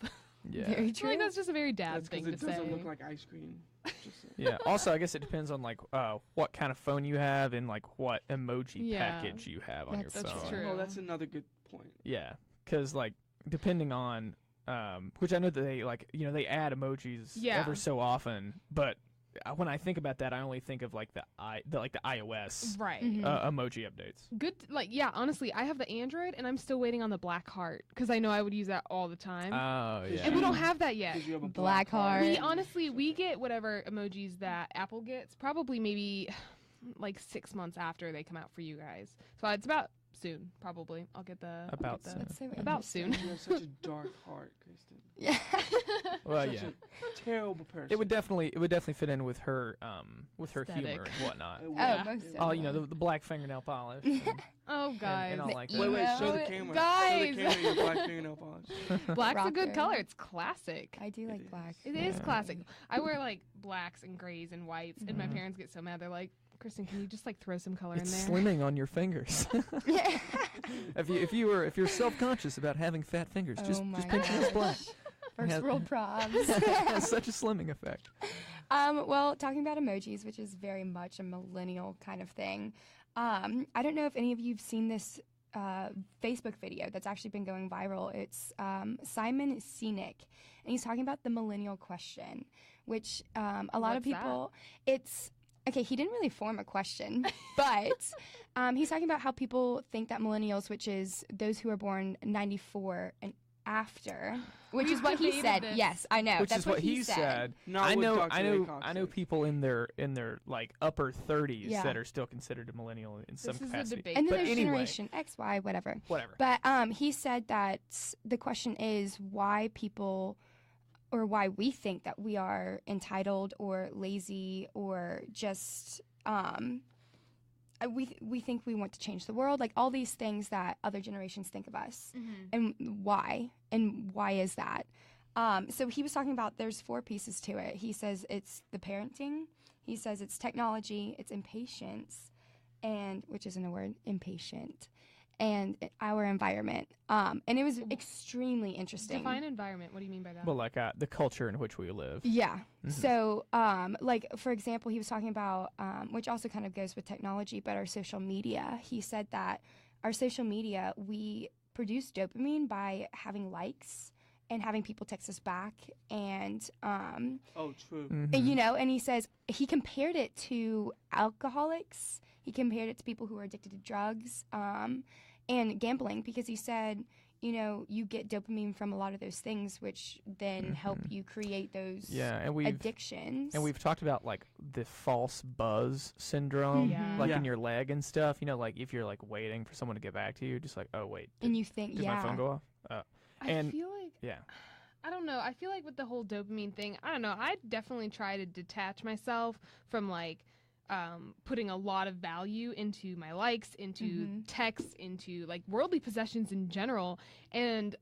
Speaker 5: Yeah.
Speaker 8: Very
Speaker 6: I
Speaker 8: true.
Speaker 6: think that's just a very dad
Speaker 7: That's
Speaker 6: thing
Speaker 7: because
Speaker 6: to
Speaker 7: it
Speaker 6: say.
Speaker 7: doesn't look like ice cream. Just saying.
Speaker 5: Yeah. Also, I guess it depends on what kind of phone you have and what emoji package you have on your phone.
Speaker 6: That's true.
Speaker 7: Oh, that's another good point.
Speaker 5: Yeah, because depending on which I know that they add emojis ever so often, but when I think about that, I only think of the iOS
Speaker 6: Right.
Speaker 5: emoji updates.
Speaker 6: Good. Honestly, I have the Android, and I'm still waiting on the black heart because I know I would use that all the time.
Speaker 5: Oh yeah.
Speaker 6: And we don't have that yet.
Speaker 7: 'Cause you have a
Speaker 8: Black heart.
Speaker 6: We get whatever emojis that Apple gets, probably maybe 6 months after they come out for you guys. So it's about soon, probably. I'll get the
Speaker 5: About
Speaker 6: the-
Speaker 5: soon.
Speaker 8: That's so
Speaker 6: About soon.
Speaker 7: You have such a dark heart, Kristen.
Speaker 8: Yeah.
Speaker 5: Well,
Speaker 7: Such
Speaker 5: yeah.
Speaker 7: a terrible person.
Speaker 5: It would definitely fit in with her
Speaker 6: Aesthetic.
Speaker 5: humor and whatnot.
Speaker 7: It would.
Speaker 8: Oh,
Speaker 7: It
Speaker 8: most
Speaker 7: would.
Speaker 8: definitely.
Speaker 5: The black fingernail polish. and-
Speaker 6: Oh, guys.
Speaker 5: and all like
Speaker 8: The
Speaker 5: that.
Speaker 7: Wait, show
Speaker 8: emo.
Speaker 7: the camera.
Speaker 6: Guys.
Speaker 7: Show the camera your black fingernail polish.
Speaker 6: Black's a good
Speaker 8: Rocker.
Speaker 6: color. It's classic.
Speaker 8: I do like
Speaker 7: is.
Speaker 8: black.
Speaker 6: It is
Speaker 5: Yeah.
Speaker 6: classic. I wear blacks and grays and whites, and my parents get so mad. They're like, "Kristen, can you just throw some color
Speaker 5: It's
Speaker 6: in there?"
Speaker 5: slimming on your fingers. if you're self-conscious about having fat fingers,
Speaker 8: Oh
Speaker 5: just
Speaker 8: my
Speaker 5: picture it as black.
Speaker 8: First
Speaker 5: Yeah.
Speaker 8: world problems.
Speaker 5: It has such a slimming effect.
Speaker 8: Well, talking about emojis, which is very much a millennial kind of thing. I don't know if any of you've seen this Facebook video that's actually been going viral. It's Simon Sinek, and he's talking about the millennial question, which a lot of
Speaker 6: What's that?
Speaker 8: people. It's okay. He didn't really form a question, but he's talking about how people think that millennials, which is those who are born '94 and after, which is what he
Speaker 6: Hated
Speaker 8: said.
Speaker 6: this.
Speaker 8: Yes, I know.
Speaker 5: Which
Speaker 8: that's
Speaker 5: is what he said.
Speaker 7: Not
Speaker 5: I
Speaker 7: what
Speaker 5: know
Speaker 7: Dr. Laycock
Speaker 5: I know
Speaker 7: said.
Speaker 5: people in their upper 30s
Speaker 8: Yeah.
Speaker 5: that are still considered a millennial in some
Speaker 6: This is a
Speaker 5: capacity.
Speaker 6: debate.
Speaker 8: And then
Speaker 5: But
Speaker 8: there's
Speaker 5: anyway,
Speaker 8: Generation X, Y, whatever.
Speaker 5: whatever.
Speaker 8: But he said that the question is why people or why we think that we are entitled or lazy or just we think we want to change the world, like all these things that other generations think of us, and why is that? So he was talking about there's 4 pieces to it. He says it's the parenting, he says it's technology, it's impatience, and which isn't a word, impatient, and our environment. And it was extremely interesting.
Speaker 6: Define environment. What do you mean by that?
Speaker 5: Well, the culture in which we live.
Speaker 8: Yeah. So, for example, he was talking about, which also kind of goes with technology, but our social media. He said that our social media, we produce dopamine by having likes and having people text us back, and
Speaker 7: Oh, true.
Speaker 8: and he says he compared it to alcoholics. He compared it to people who are addicted to drugs and gambling, because he said, you know, you get dopamine from a lot of those things, which then help you create those addictions.
Speaker 5: And we've talked about, like, the false buzz syndrome, like in your leg and stuff. You know, like, if you're, like, waiting for someone to get back to you, just like, oh, wait.
Speaker 8: And you think,
Speaker 5: did my phone go off?
Speaker 6: I feel like... I don't know. I feel like with the whole dopamine thing, I don't know. I definitely try to detach myself from, like, putting a lot of value into my likes, into texts, into, like, worldly possessions in general. And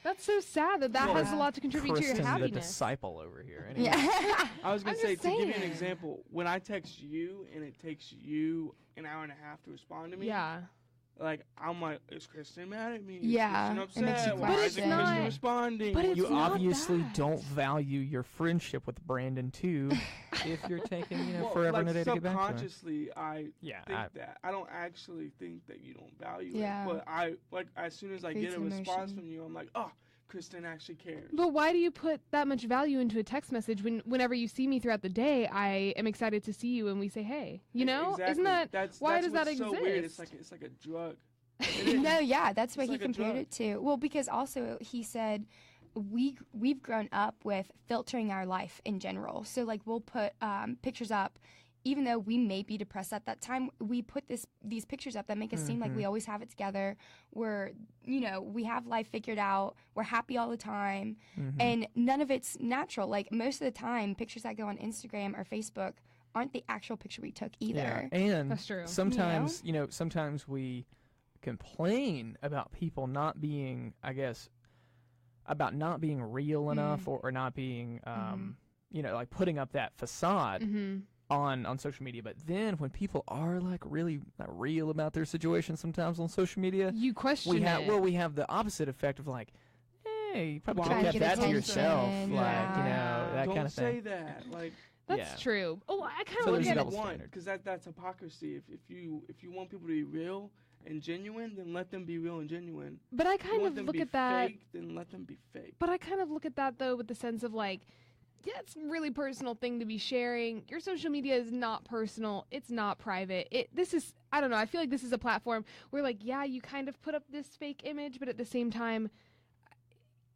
Speaker 6: that's so sad that has a lot to contribute to your happiness.
Speaker 5: The disciple over here. Anyway.
Speaker 8: Yeah.
Speaker 7: I was going to say, to give you an example, when I text you and it takes you an hour and a half to respond to me.
Speaker 6: Yeah.
Speaker 7: Like, I'm like, is Kristen mad at me?
Speaker 8: Yeah.
Speaker 7: Is Kristen upset? Why isn't Kristen responding?
Speaker 6: But it's
Speaker 5: you
Speaker 6: not
Speaker 5: obviously
Speaker 6: that.
Speaker 5: don't value your friendship with Brandon, too, if you're taking, forever and a day to get back to him.
Speaker 7: Subconsciously, I think that. I don't actually think that you don't value it. But as soon as I get a response from you, I'm like, oh, Kristen actually cares.
Speaker 6: But why do you put that much value into a text message whenever you see me throughout the day, I am excited to see you and we say, hey, you know?
Speaker 7: Exactly.
Speaker 6: Isn't that, why does that exist?
Speaker 7: So weird. It's like a drug.
Speaker 8: No, yeah, that's what he compared it to. Well, because also he said we've grown up with filtering our life in general. So, like, we'll put pictures up. Even though we may be depressed at that time, we put these pictures up that make us seem like we always have it together. We're, we have life figured out. We're happy all the time. And none of it's natural. Like, most of the time, pictures that go on Instagram or Facebook aren't the actual picture we took either.
Speaker 5: Yeah. And
Speaker 6: that's true.
Speaker 5: Sometimes, sometimes we complain about people not being, about not being real enough or not being, like putting up that facade. On social media, but then when people are, like, really not real about their situation sometimes on social media,
Speaker 6: you question it.
Speaker 5: We have the opposite effect of, like, hey, you probably could have kept that to yourself, that kind of thing.
Speaker 7: Don't say that, like.
Speaker 6: That's true. Oh, I kind of
Speaker 5: so
Speaker 6: look at it
Speaker 7: because that's hypocrisy. If you want people to be real and genuine, then let them be real and genuine.
Speaker 6: But I kind of look at that.
Speaker 7: Fake, then let them be fake.
Speaker 6: But I kind of look at that though with the sense of, like, yeah, it's a really personal thing to be sharing. Your social media is not personal. It's not private. I don't know. I feel like this is a platform where, like, yeah, you kind of put up this fake image, but at the same time,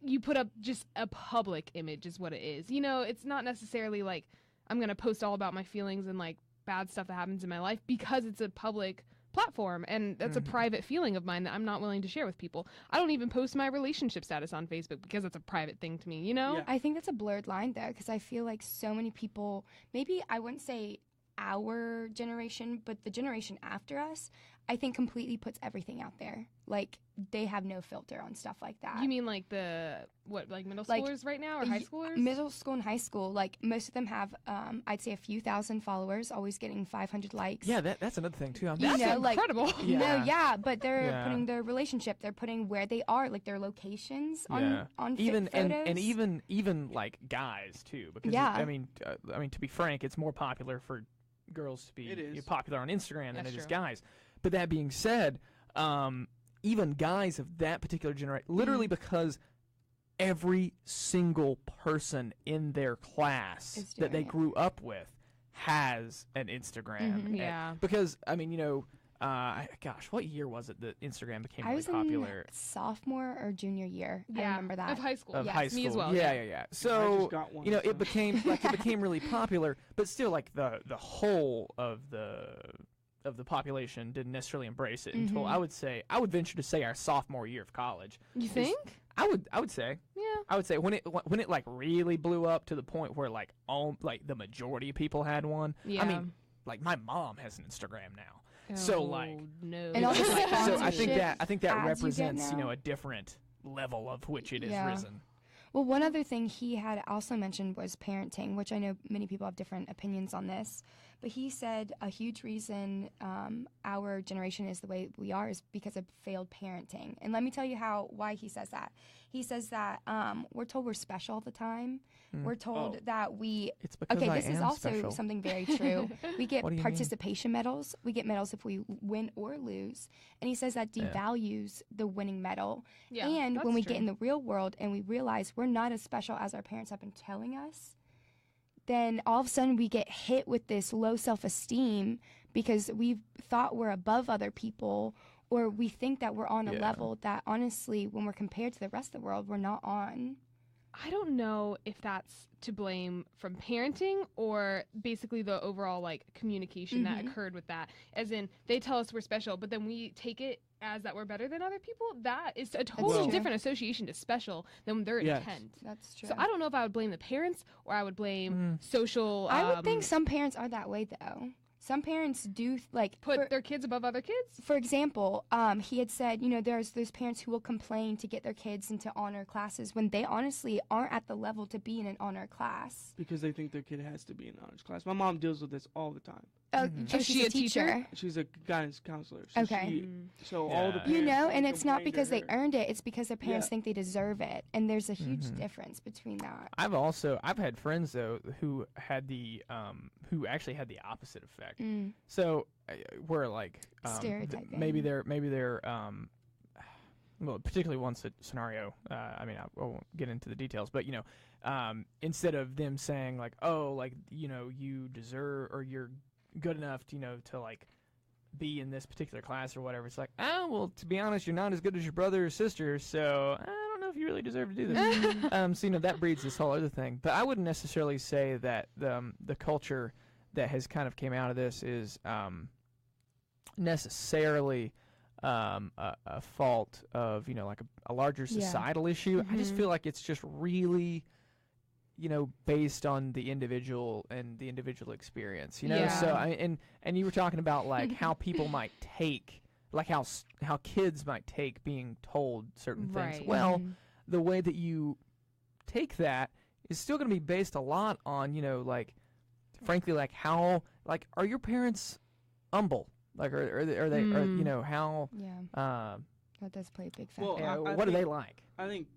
Speaker 6: you put up just a public image is what it is. It's not necessarily like I'm going to post all about my feelings and, like, bad stuff that happens in my life because it's a public platform, and that's a private feeling of mine that I'm not willing to share with people. I don't even post my relationship status on Facebook because it's a private thing to me,
Speaker 8: Yeah. I think that's a blurred line, though, because I feel like so many people, maybe I wouldn't say our generation, but the generation after us, I think completely puts everything out there. Like, they have no filter on stuff like that.
Speaker 6: You mean like middle schoolers right now, or high schoolers?
Speaker 8: Middle school and high school, like, most of them have, I'd say, a few thousand followers, always getting 500 likes.
Speaker 5: Yeah, that's another thing, too.
Speaker 6: That's incredible.
Speaker 8: But they're putting their relationship, they're putting where they are, like, their locations on
Speaker 5: even
Speaker 8: photos.
Speaker 5: And even like guys, too. Because, I mean, to be frank, it's more popular for girls to be popular on Instagram than it is guys. But that being said, even guys of that particular generation, literally because every single person in their class that they grew up with has an Instagram.
Speaker 6: Yeah.
Speaker 5: Because, I mean, what year was it that Instagram became really popular?
Speaker 8: I was in sophomore or junior year.
Speaker 6: Yeah.
Speaker 8: I remember that.
Speaker 6: Of high school.
Speaker 5: High school.
Speaker 6: Me as well.
Speaker 5: Yeah. So,
Speaker 7: I just got one,
Speaker 5: it became really popular, but still, like, the whole of the population didn't necessarily embrace it until I would venture to say our sophomore year of college.
Speaker 6: You think?
Speaker 5: I would say. Yeah. I would say when it like really blew up to the point where, like, all, like, the majority of people had one.
Speaker 6: Yeah.
Speaker 5: I mean, like, my mom has an Instagram now. So, like,
Speaker 6: no.
Speaker 8: And also, like,
Speaker 5: so I think that represents,
Speaker 8: a
Speaker 5: different level of which it has risen.
Speaker 8: Well, one other thing he had also mentioned was parenting, which I know many people have different opinions on this. But he said a huge reason our generation is the way we are is because of failed parenting. And let me tell you why he says that. He says that we're told we're special all the time. We're told that
Speaker 5: It's because
Speaker 8: this is also
Speaker 5: special.
Speaker 8: something very true. We get
Speaker 5: What do you
Speaker 8: participation medals. We get medals if we win or lose. And he says that devalues the winning medal.
Speaker 6: Yeah,
Speaker 8: and when we get in the real world and we realize we're not as special as our parents have been telling us, then all of a sudden we get hit with this low self-esteem because we thought we're above other people, or we think that we're on a level that honestly, when we're compared to the rest of the world, we're not on.
Speaker 6: I don't know if that's to blame from parenting or basically the overall like communication that occurred with that. As in, they tell us we're special, but then we take it as that we're better than other people. That is a totally different association to special than their intent.
Speaker 8: That's true.
Speaker 6: So I don't know if I would blame the parents or I would blame social.
Speaker 8: I would think some parents are that way though. Some parents do
Speaker 6: put their kids above other kids.
Speaker 8: For example, he had said, there's parents who will complain to get their kids into honor classes when they honestly aren't at the level to be in an honor class.
Speaker 7: Because they think their kid has to be in an honors class. My mom deals with this all the time.
Speaker 8: Is she a teacher?
Speaker 7: She's a guidance counselor. So
Speaker 8: okay.
Speaker 7: All the parents
Speaker 8: and it's not because they earned it. It's because their parents
Speaker 7: Yeah.
Speaker 8: think they deserve it. And there's a huge difference between that.
Speaker 5: I've had friends though who had who actually had the opposite effect. So we're like
Speaker 8: stereotyping.
Speaker 5: Maybe they're well, particularly one scenario. I mean, I won't get into the details, but instead of them saying like, oh, like you deserve or you're good enough to to like be in this particular class or whatever, it's like, oh well, to be honest, you're not as good as your brother or sister, so I don't know if you really deserve to do this. So that breeds this whole other thing. But I wouldn't necessarily say that the culture that has kind of came out of this is necessarily a fault of like a larger societal issue. I just feel like it's just really based on the individual and the individual experience. So and you were talking about like how people might take, like how kids might take being told certain things. Well, the way that you take that is still going to be based a lot on like, frankly, like how, like, are your parents humble? Like, are they, how?
Speaker 8: Yeah. That does play a big factor.
Speaker 7: Well,
Speaker 5: what are they like?
Speaker 7: I think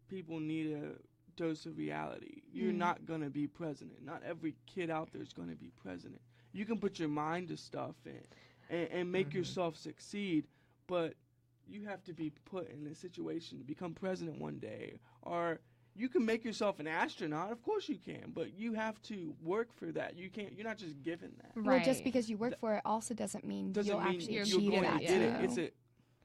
Speaker 7: people need a dose of reality. You're not going to be president. Not every kid out there is going to be president. You can put your mind to stuff and make yourself succeed, but you have to be put in a situation to become president one day. Or you can make yourself an astronaut. Of course you can, but you have to work for that. You're not just given that.
Speaker 8: Right. Well, just because you work for it also doesn't mean you'll actually achieve that.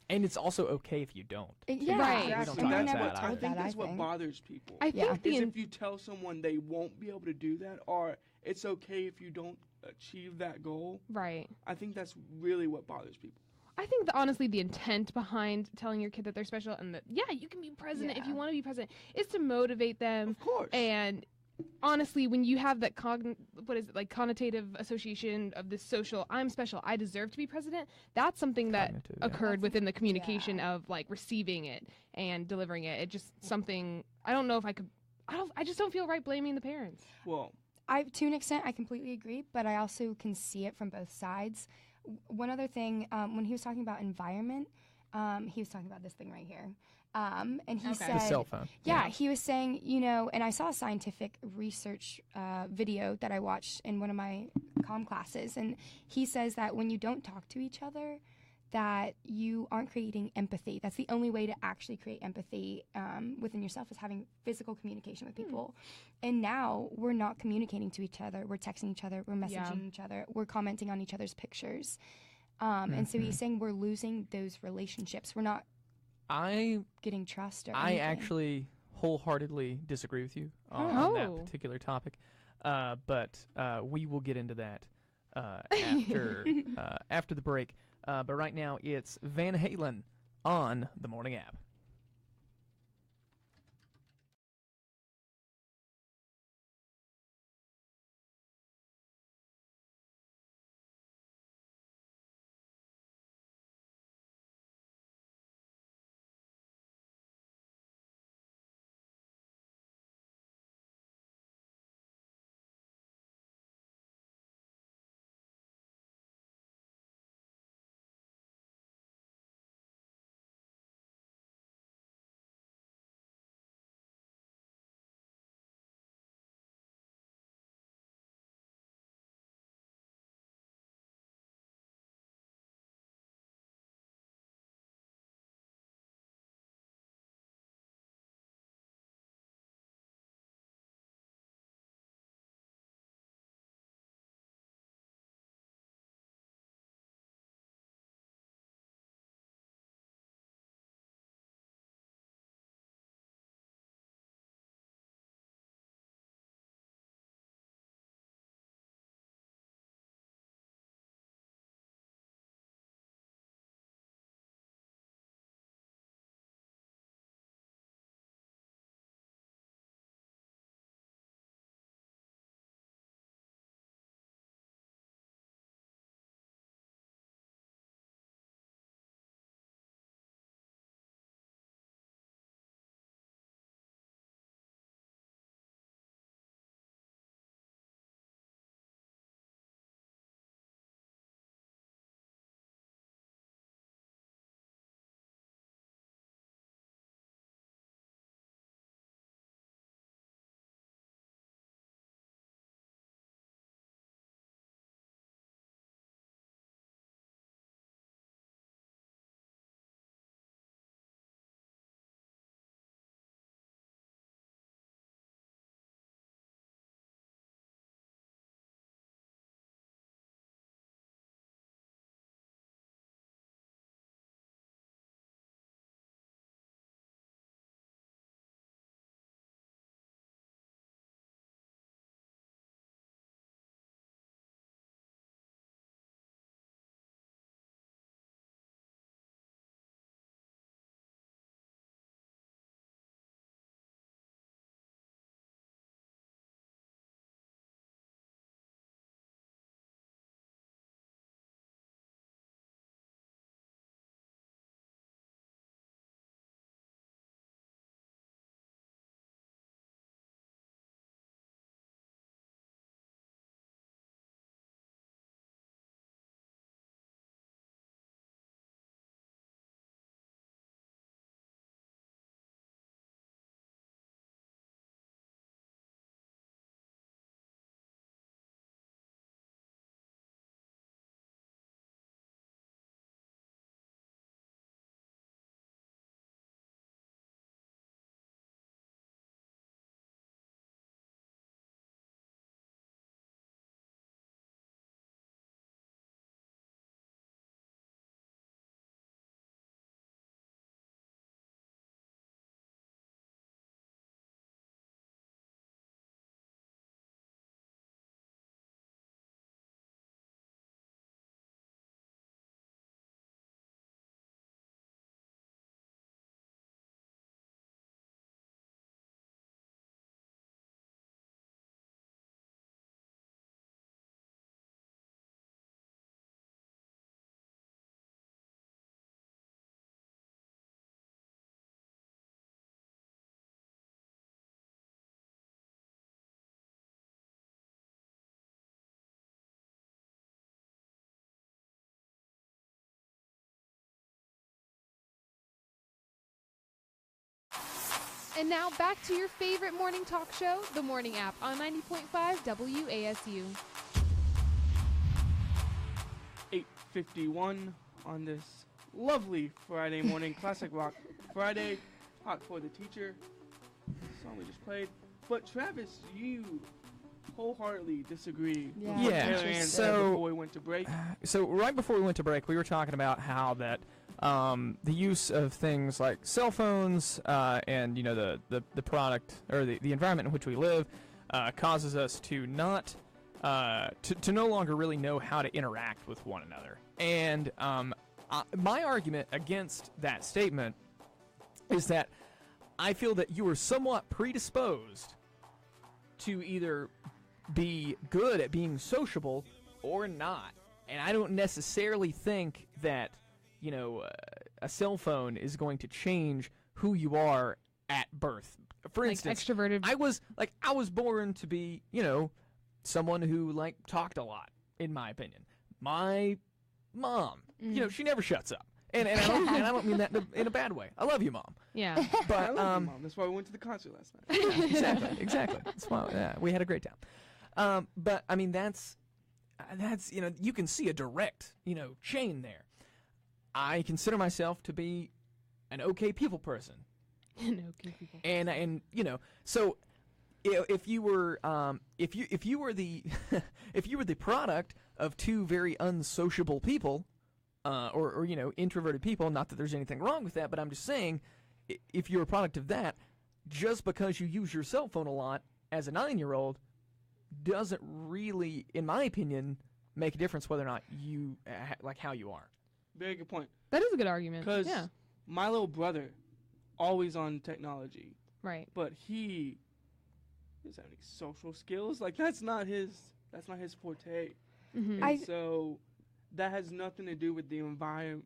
Speaker 5: And it's also okay if you don't.
Speaker 8: Yeah,
Speaker 6: right.
Speaker 7: Exactly. I think that's what bothers people.
Speaker 6: I think
Speaker 7: is if you tell someone they won't be able to do that, or it's okay if you don't achieve that goal.
Speaker 6: Right.
Speaker 7: I think that's really what bothers people.
Speaker 6: I think honestly the intent behind telling your kid that they're special and that you can be president if you want to be president is to motivate them.
Speaker 7: Of course.
Speaker 6: And honestly, when you have that connotative association of this social, I'm special, I deserve to be president, that's something that occurred within the communication of like receiving it and delivering it. It just something, I don't know if I just don't feel right blaming the parents.
Speaker 7: Well,
Speaker 8: to an extent, I completely agree, but I also can see it from both sides. One other thing, when he was talking about environment, he was talking about this thing right here. And he said,
Speaker 5: the cell phone.
Speaker 8: Yeah, he was saying, and I saw a scientific research video that I watched in one of my comm classes, and he says that when you don't talk to each other, that you aren't creating empathy. That's the only way to actually create empathy within yourself is having physical communication with people. And now we're not communicating to each other. We're texting each other. We're messaging each other. We're commenting on each other's pictures. And so he's saying we're losing those relationships. We're not getting trust or anything.
Speaker 5: I actually wholeheartedly disagree with you on that particular topic. But we will get into that after the break. But right now, it's Van Halen on the Morning App.
Speaker 6: And now back to your favorite morning talk show, The Morning App, on 90.5 WASU.
Speaker 7: 8:51 on this lovely Friday morning, Classic Rock Friday, Hot for the Teacher. Song we just played. But Travis, you wholeheartedly disagree with what Taylor Ann said before we went to break.
Speaker 5: So right before we went to break, we were talking about how that the use of things like cell phones and the product or the environment in which we live causes us to not to no longer really know how to interact with one another. And my argument against that statement is that I feel that you are somewhat predisposed to either be good at being sociable or not. And I don't necessarily think that, a cell phone is going to change who you are at birth. For instance,
Speaker 6: extroverted.
Speaker 5: I was born to be, someone who talked a lot, in my opinion. My mom, she never shuts up. And I don't mean that in a bad way. I love you, Mom.
Speaker 6: Yeah.
Speaker 7: But I love you, Mom. That's why we went to the concert last night.
Speaker 5: Yeah, exactly. That's why we had a great time. But I mean, that's you can see a direct chain there. I consider myself to be an okay people person.
Speaker 6: An okay people.
Speaker 5: And so if you were if you were the if you were the product of two very unsociable people, or introverted people, not that there's anything wrong with that, but I'm just saying, if you're a product of that, just because you use your cell phone a lot as a 9-year-old doesn't really, in my opinion, make a difference whether or not you like how you are.
Speaker 7: Very good point.
Speaker 6: That is a good argument.
Speaker 7: Because
Speaker 6: yeah.
Speaker 7: my little brother, always on technology.
Speaker 6: Right.
Speaker 7: But he doesn't have any social skills. That's not his forte.
Speaker 6: Mm-hmm.
Speaker 7: And so that has nothing to do with the environment.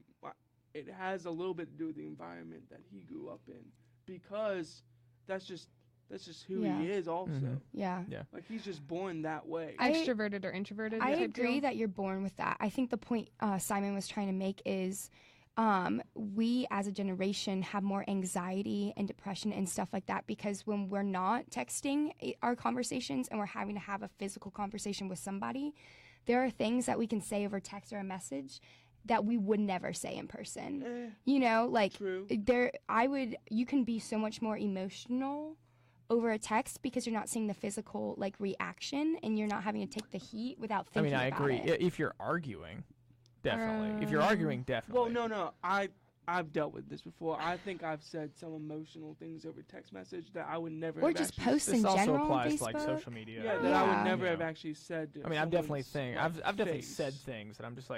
Speaker 7: It has a little bit to do with the environment that he grew up in, because that's just who he is also.
Speaker 5: Mm-hmm.
Speaker 8: Yeah.
Speaker 7: He's just born that way.
Speaker 6: Extroverted or introverted?
Speaker 8: I agree that you're born with that. I think the point Simon was trying to make is we as a generation have more anxiety and depression and stuff like that, because when we're not texting our conversations and we're having to have a physical conversation with somebody, there are things that we can say over text or a message that we would never say in person.
Speaker 7: True.
Speaker 8: You can be so much more emotional over a text because you're not seeing the physical reaction, and you're not having to take the heat without thinking about it.
Speaker 5: I mean, I agree. If you're arguing, definitely. If you're arguing, definitely.
Speaker 7: Well, no. I've dealt with this before. I think I've said some emotional things over text message that I would never.
Speaker 8: Or just posts in
Speaker 5: general. This also applies
Speaker 8: Facebook.
Speaker 5: to social media.
Speaker 7: Yeah, that I would never have actually said. To
Speaker 5: I've definitely definitely said things that I'm just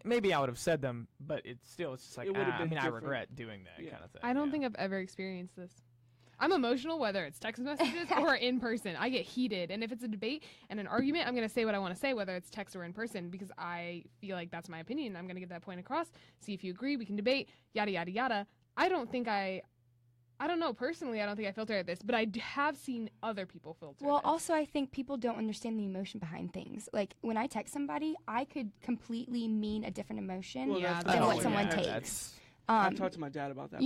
Speaker 5: maybe I would have said them, but it's just like, I regret doing that kind of thing.
Speaker 6: I don't think I've ever experienced this. I'm emotional, whether it's text messages or in person. I get heated, and if it's a debate and an argument, I'm going to say what I want to say, whether it's text or in person, because I feel like that's my opinion. I'm going to get that point across, see if you agree, we can debate, yada, yada, yada. I don't know, personally, I don't think I filter at this, but I have seen other people filter
Speaker 8: Well,
Speaker 6: this.
Speaker 8: also, I think people don't understand the emotion behind things. When I text somebody, I could completely mean a different emotion than what someone takes.
Speaker 7: I've talked to my dad about that.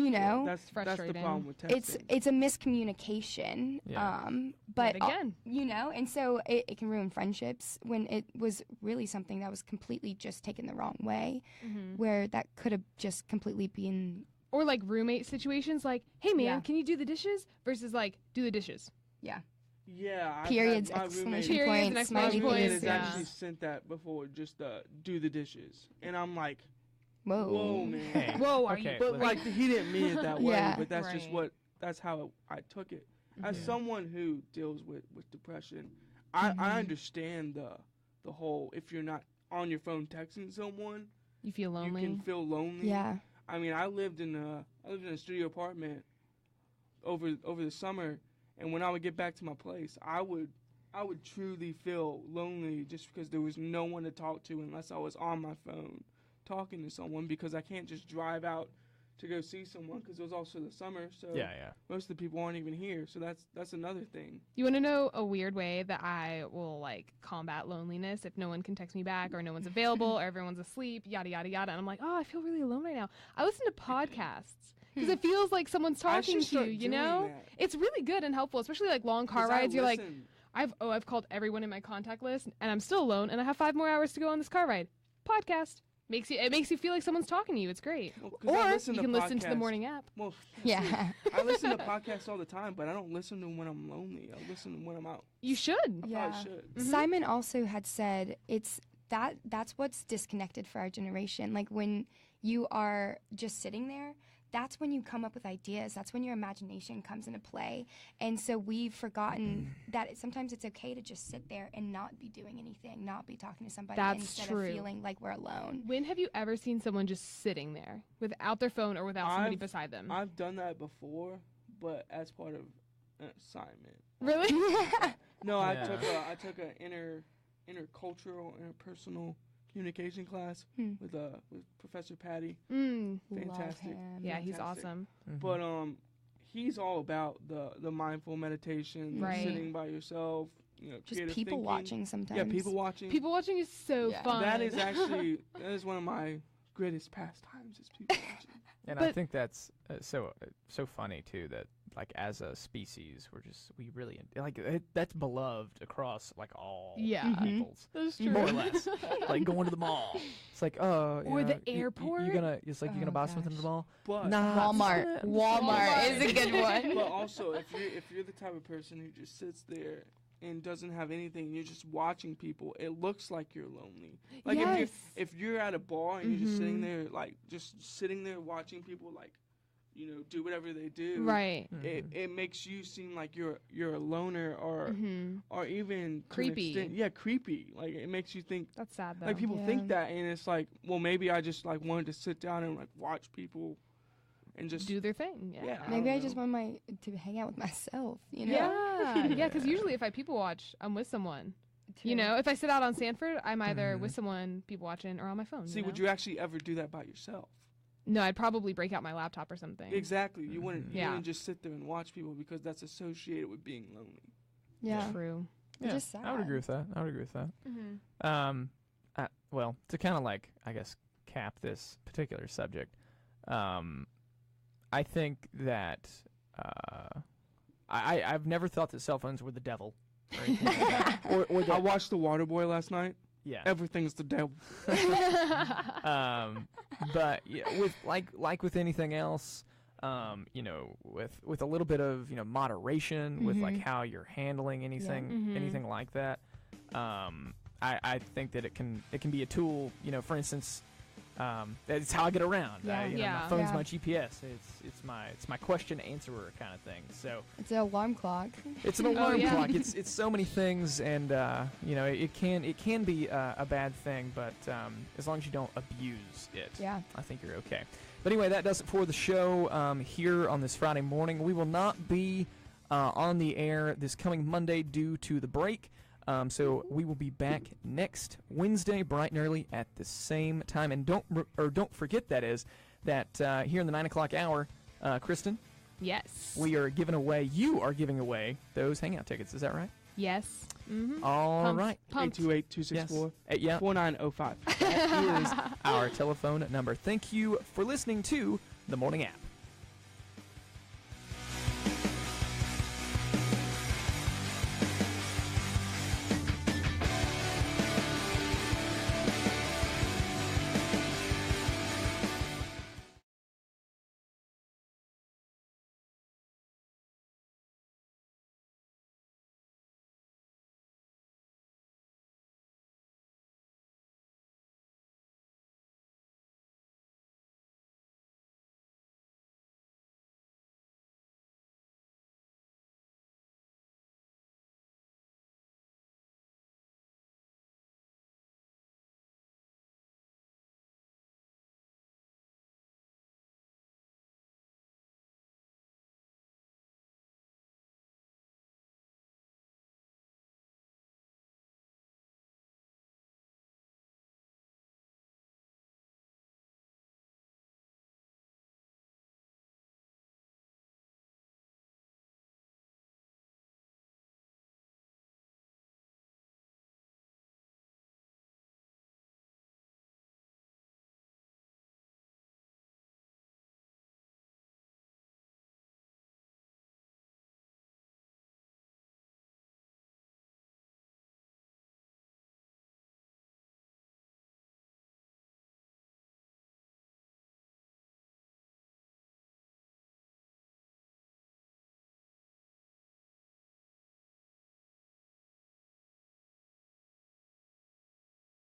Speaker 7: That's the problem with texting.
Speaker 8: It's a miscommunication.
Speaker 5: Yeah.
Speaker 8: But
Speaker 6: again,
Speaker 8: and so it can ruin friendships when it was really something that was completely just taken the wrong way, where that could have just completely been.
Speaker 6: Or roommate situations, hey man, can you do the dishes? Versus do the dishes.
Speaker 8: Yeah.
Speaker 7: Yeah.
Speaker 8: Periods, exclamation points, smiley
Speaker 7: My roommate
Speaker 8: points.
Speaker 7: has actually sent that before, just do the dishes, and I'm like,
Speaker 8: whoa,
Speaker 7: man.
Speaker 5: Hey,
Speaker 6: whoa, are
Speaker 5: okay,
Speaker 6: you?
Speaker 7: But he didn't mean it that way.
Speaker 8: Yeah.
Speaker 7: But that's just that's how I took it. As someone who deals with depression, I understand the whole, if you're not on your phone texting someone,
Speaker 6: You feel lonely.
Speaker 7: You can feel lonely.
Speaker 8: Yeah.
Speaker 7: I mean, I lived in a studio apartment over the summer, and when I would get back to my place, I would truly feel lonely just because there was no one to talk to unless I was on my phone talking to someone, because I can't just drive out to go see someone because it was also the summer. So most of the people aren't even here. So that's another thing.
Speaker 6: You want to know a weird way that I will combat loneliness if no one can text me back or no one's available or everyone's asleep, yada, yada, yada. And I'm like, oh, I feel really alone right now. I listen to podcasts because it feels like someone's
Speaker 7: I
Speaker 6: talking
Speaker 7: should
Speaker 6: to you.
Speaker 7: start
Speaker 6: You
Speaker 7: doing
Speaker 6: know,
Speaker 7: that.
Speaker 6: it's really good and helpful, especially like long car
Speaker 7: 'Cause I
Speaker 6: rides. You're like,
Speaker 7: listen.
Speaker 6: I've called everyone in my contact list, and I'm still alone, and I have 5 more hours to go on this car ride. Podcast it makes you feel like someone's talking to you. It's great.
Speaker 7: Well, 'cause I
Speaker 6: Or
Speaker 7: listen
Speaker 6: you
Speaker 7: to
Speaker 6: can listen to the
Speaker 7: podcasts.
Speaker 6: morning app.
Speaker 7: Well,
Speaker 8: Yeah.
Speaker 7: I listen to podcasts all the time, but I don't listen to them when I'm lonely. I listen to them when I'm out.
Speaker 6: You should.
Speaker 7: I
Speaker 8: Yeah.
Speaker 7: probably should.
Speaker 8: Simon also had said that's what's disconnected for our generation. Like when you are just sitting there, that's when you come up with ideas. That's when your imagination comes into play. And so we've forgotten that sometimes it's okay to just sit there and not be doing anything, not be talking to somebody
Speaker 6: That's
Speaker 8: instead
Speaker 6: true.
Speaker 8: of feeling like we're alone.
Speaker 6: When have you ever seen someone just sitting there without their phone or without somebody
Speaker 7: I've-
Speaker 6: beside them?
Speaker 7: I've done that before, but as part of an assignment.
Speaker 6: Really?
Speaker 7: No,
Speaker 5: Yeah.
Speaker 7: I took a intercultural, interpersonal communication class with Professor Patty.
Speaker 6: Mm.
Speaker 8: Love
Speaker 7: Fantastic.
Speaker 8: him.
Speaker 6: Yeah, he's
Speaker 7: Fantastic.
Speaker 6: awesome.
Speaker 7: But he's all about the mindful meditation,
Speaker 6: Right.
Speaker 7: sitting by yourself,
Speaker 8: Just
Speaker 7: creative
Speaker 8: people
Speaker 7: thinking.
Speaker 8: watching sometimes.
Speaker 7: Yeah, people watching.
Speaker 6: People watching is so
Speaker 8: Yeah.
Speaker 6: fun.
Speaker 7: That is actually one of my greatest pastimes is people watching.
Speaker 5: And I
Speaker 6: But-
Speaker 5: think that's so funny too that like as a species we really like that's beloved across like all
Speaker 6: Yeah.
Speaker 5: peoples.
Speaker 6: That's true.
Speaker 5: More or less. Like going to the mall. It's like, oh, you
Speaker 6: Or
Speaker 5: know,
Speaker 6: the airport.
Speaker 5: You're gonna it's like you're
Speaker 8: Oh,
Speaker 5: gonna buy something at the
Speaker 8: gosh.
Speaker 5: mall.
Speaker 7: But
Speaker 5: Nah,
Speaker 8: Walmart. Walmart is a good one.
Speaker 7: but also if you're the type of person who just sits there and doesn't have anything, you're just watching people, it looks like you're lonely. Like
Speaker 6: Yes.
Speaker 7: if you're at a bar and you're just sitting there watching people like, do whatever they do.
Speaker 6: Right.
Speaker 7: It makes you seem like you're a loner or even to an
Speaker 6: Creepy.
Speaker 7: extent- creepy. Like it makes you think
Speaker 6: That's sad though.
Speaker 7: like people
Speaker 8: Yeah.
Speaker 7: think that, and it's like, well, maybe I just like wanted to sit down and like watch people and just
Speaker 6: do their thing. Yeah.
Speaker 7: Yeah.
Speaker 8: Maybe I
Speaker 7: don't
Speaker 8: just
Speaker 7: know.
Speaker 8: want to hang out with myself, you know?
Speaker 6: Yeah. Yeah, because usually if I people watch, I'm with someone. You know, if I sit out on Sanford, I'm either with someone people watching or on my phone.
Speaker 7: see. Would you actually ever do that by yourself?
Speaker 6: No, I'd probably break out my laptop or something.
Speaker 7: Exactly. You wouldn't. You
Speaker 6: Yeah.
Speaker 7: wouldn't just sit there and watch people because that's associated with being lonely.
Speaker 8: Yeah.
Speaker 6: True.
Speaker 8: It's just
Speaker 5: I would
Speaker 8: sad.
Speaker 5: agree with that.
Speaker 6: Mm-hmm.
Speaker 5: Well, to kind of like I guess cap this particular subject, I think that I've never thought that cell phones were the devil. Or anything like that. or
Speaker 7: I
Speaker 5: that,
Speaker 7: watched The Waterboy last night.
Speaker 5: yeah.
Speaker 7: Everything's the devil.
Speaker 5: But yeah, with with anything else, with a little bit of moderation with like how you're handling anything like that, I think that it can be a tool. For instance, it's how I get around.
Speaker 8: Yeah.
Speaker 5: My
Speaker 6: Yeah.
Speaker 5: phone's
Speaker 8: Yeah.
Speaker 5: my GPS. It's my question answerer kind of thing. So
Speaker 8: It's an alarm clock.
Speaker 5: it's an alarm
Speaker 6: yeah.
Speaker 5: clock. It's so many things, and it can be a bad thing, but as long as you don't abuse it,
Speaker 8: Yeah.
Speaker 5: I think you're okay. But anyway, that does it for the show here on this Friday morning. We will not be on the air this coming Monday due to the break. So we will be back next Wednesday, bright and early at the same time. And don't forget that here in the 9 o'clock hour, Kristen,
Speaker 6: Yes.
Speaker 5: you are giving away those hangout tickets. Is that right?
Speaker 6: Yes. Mm-hmm.
Speaker 5: All right.
Speaker 6: Pumped.
Speaker 7: 828-264-4905.
Speaker 5: Yeah.
Speaker 7: 4905.
Speaker 5: That is our telephone number. Thank you for listening to The Morning App.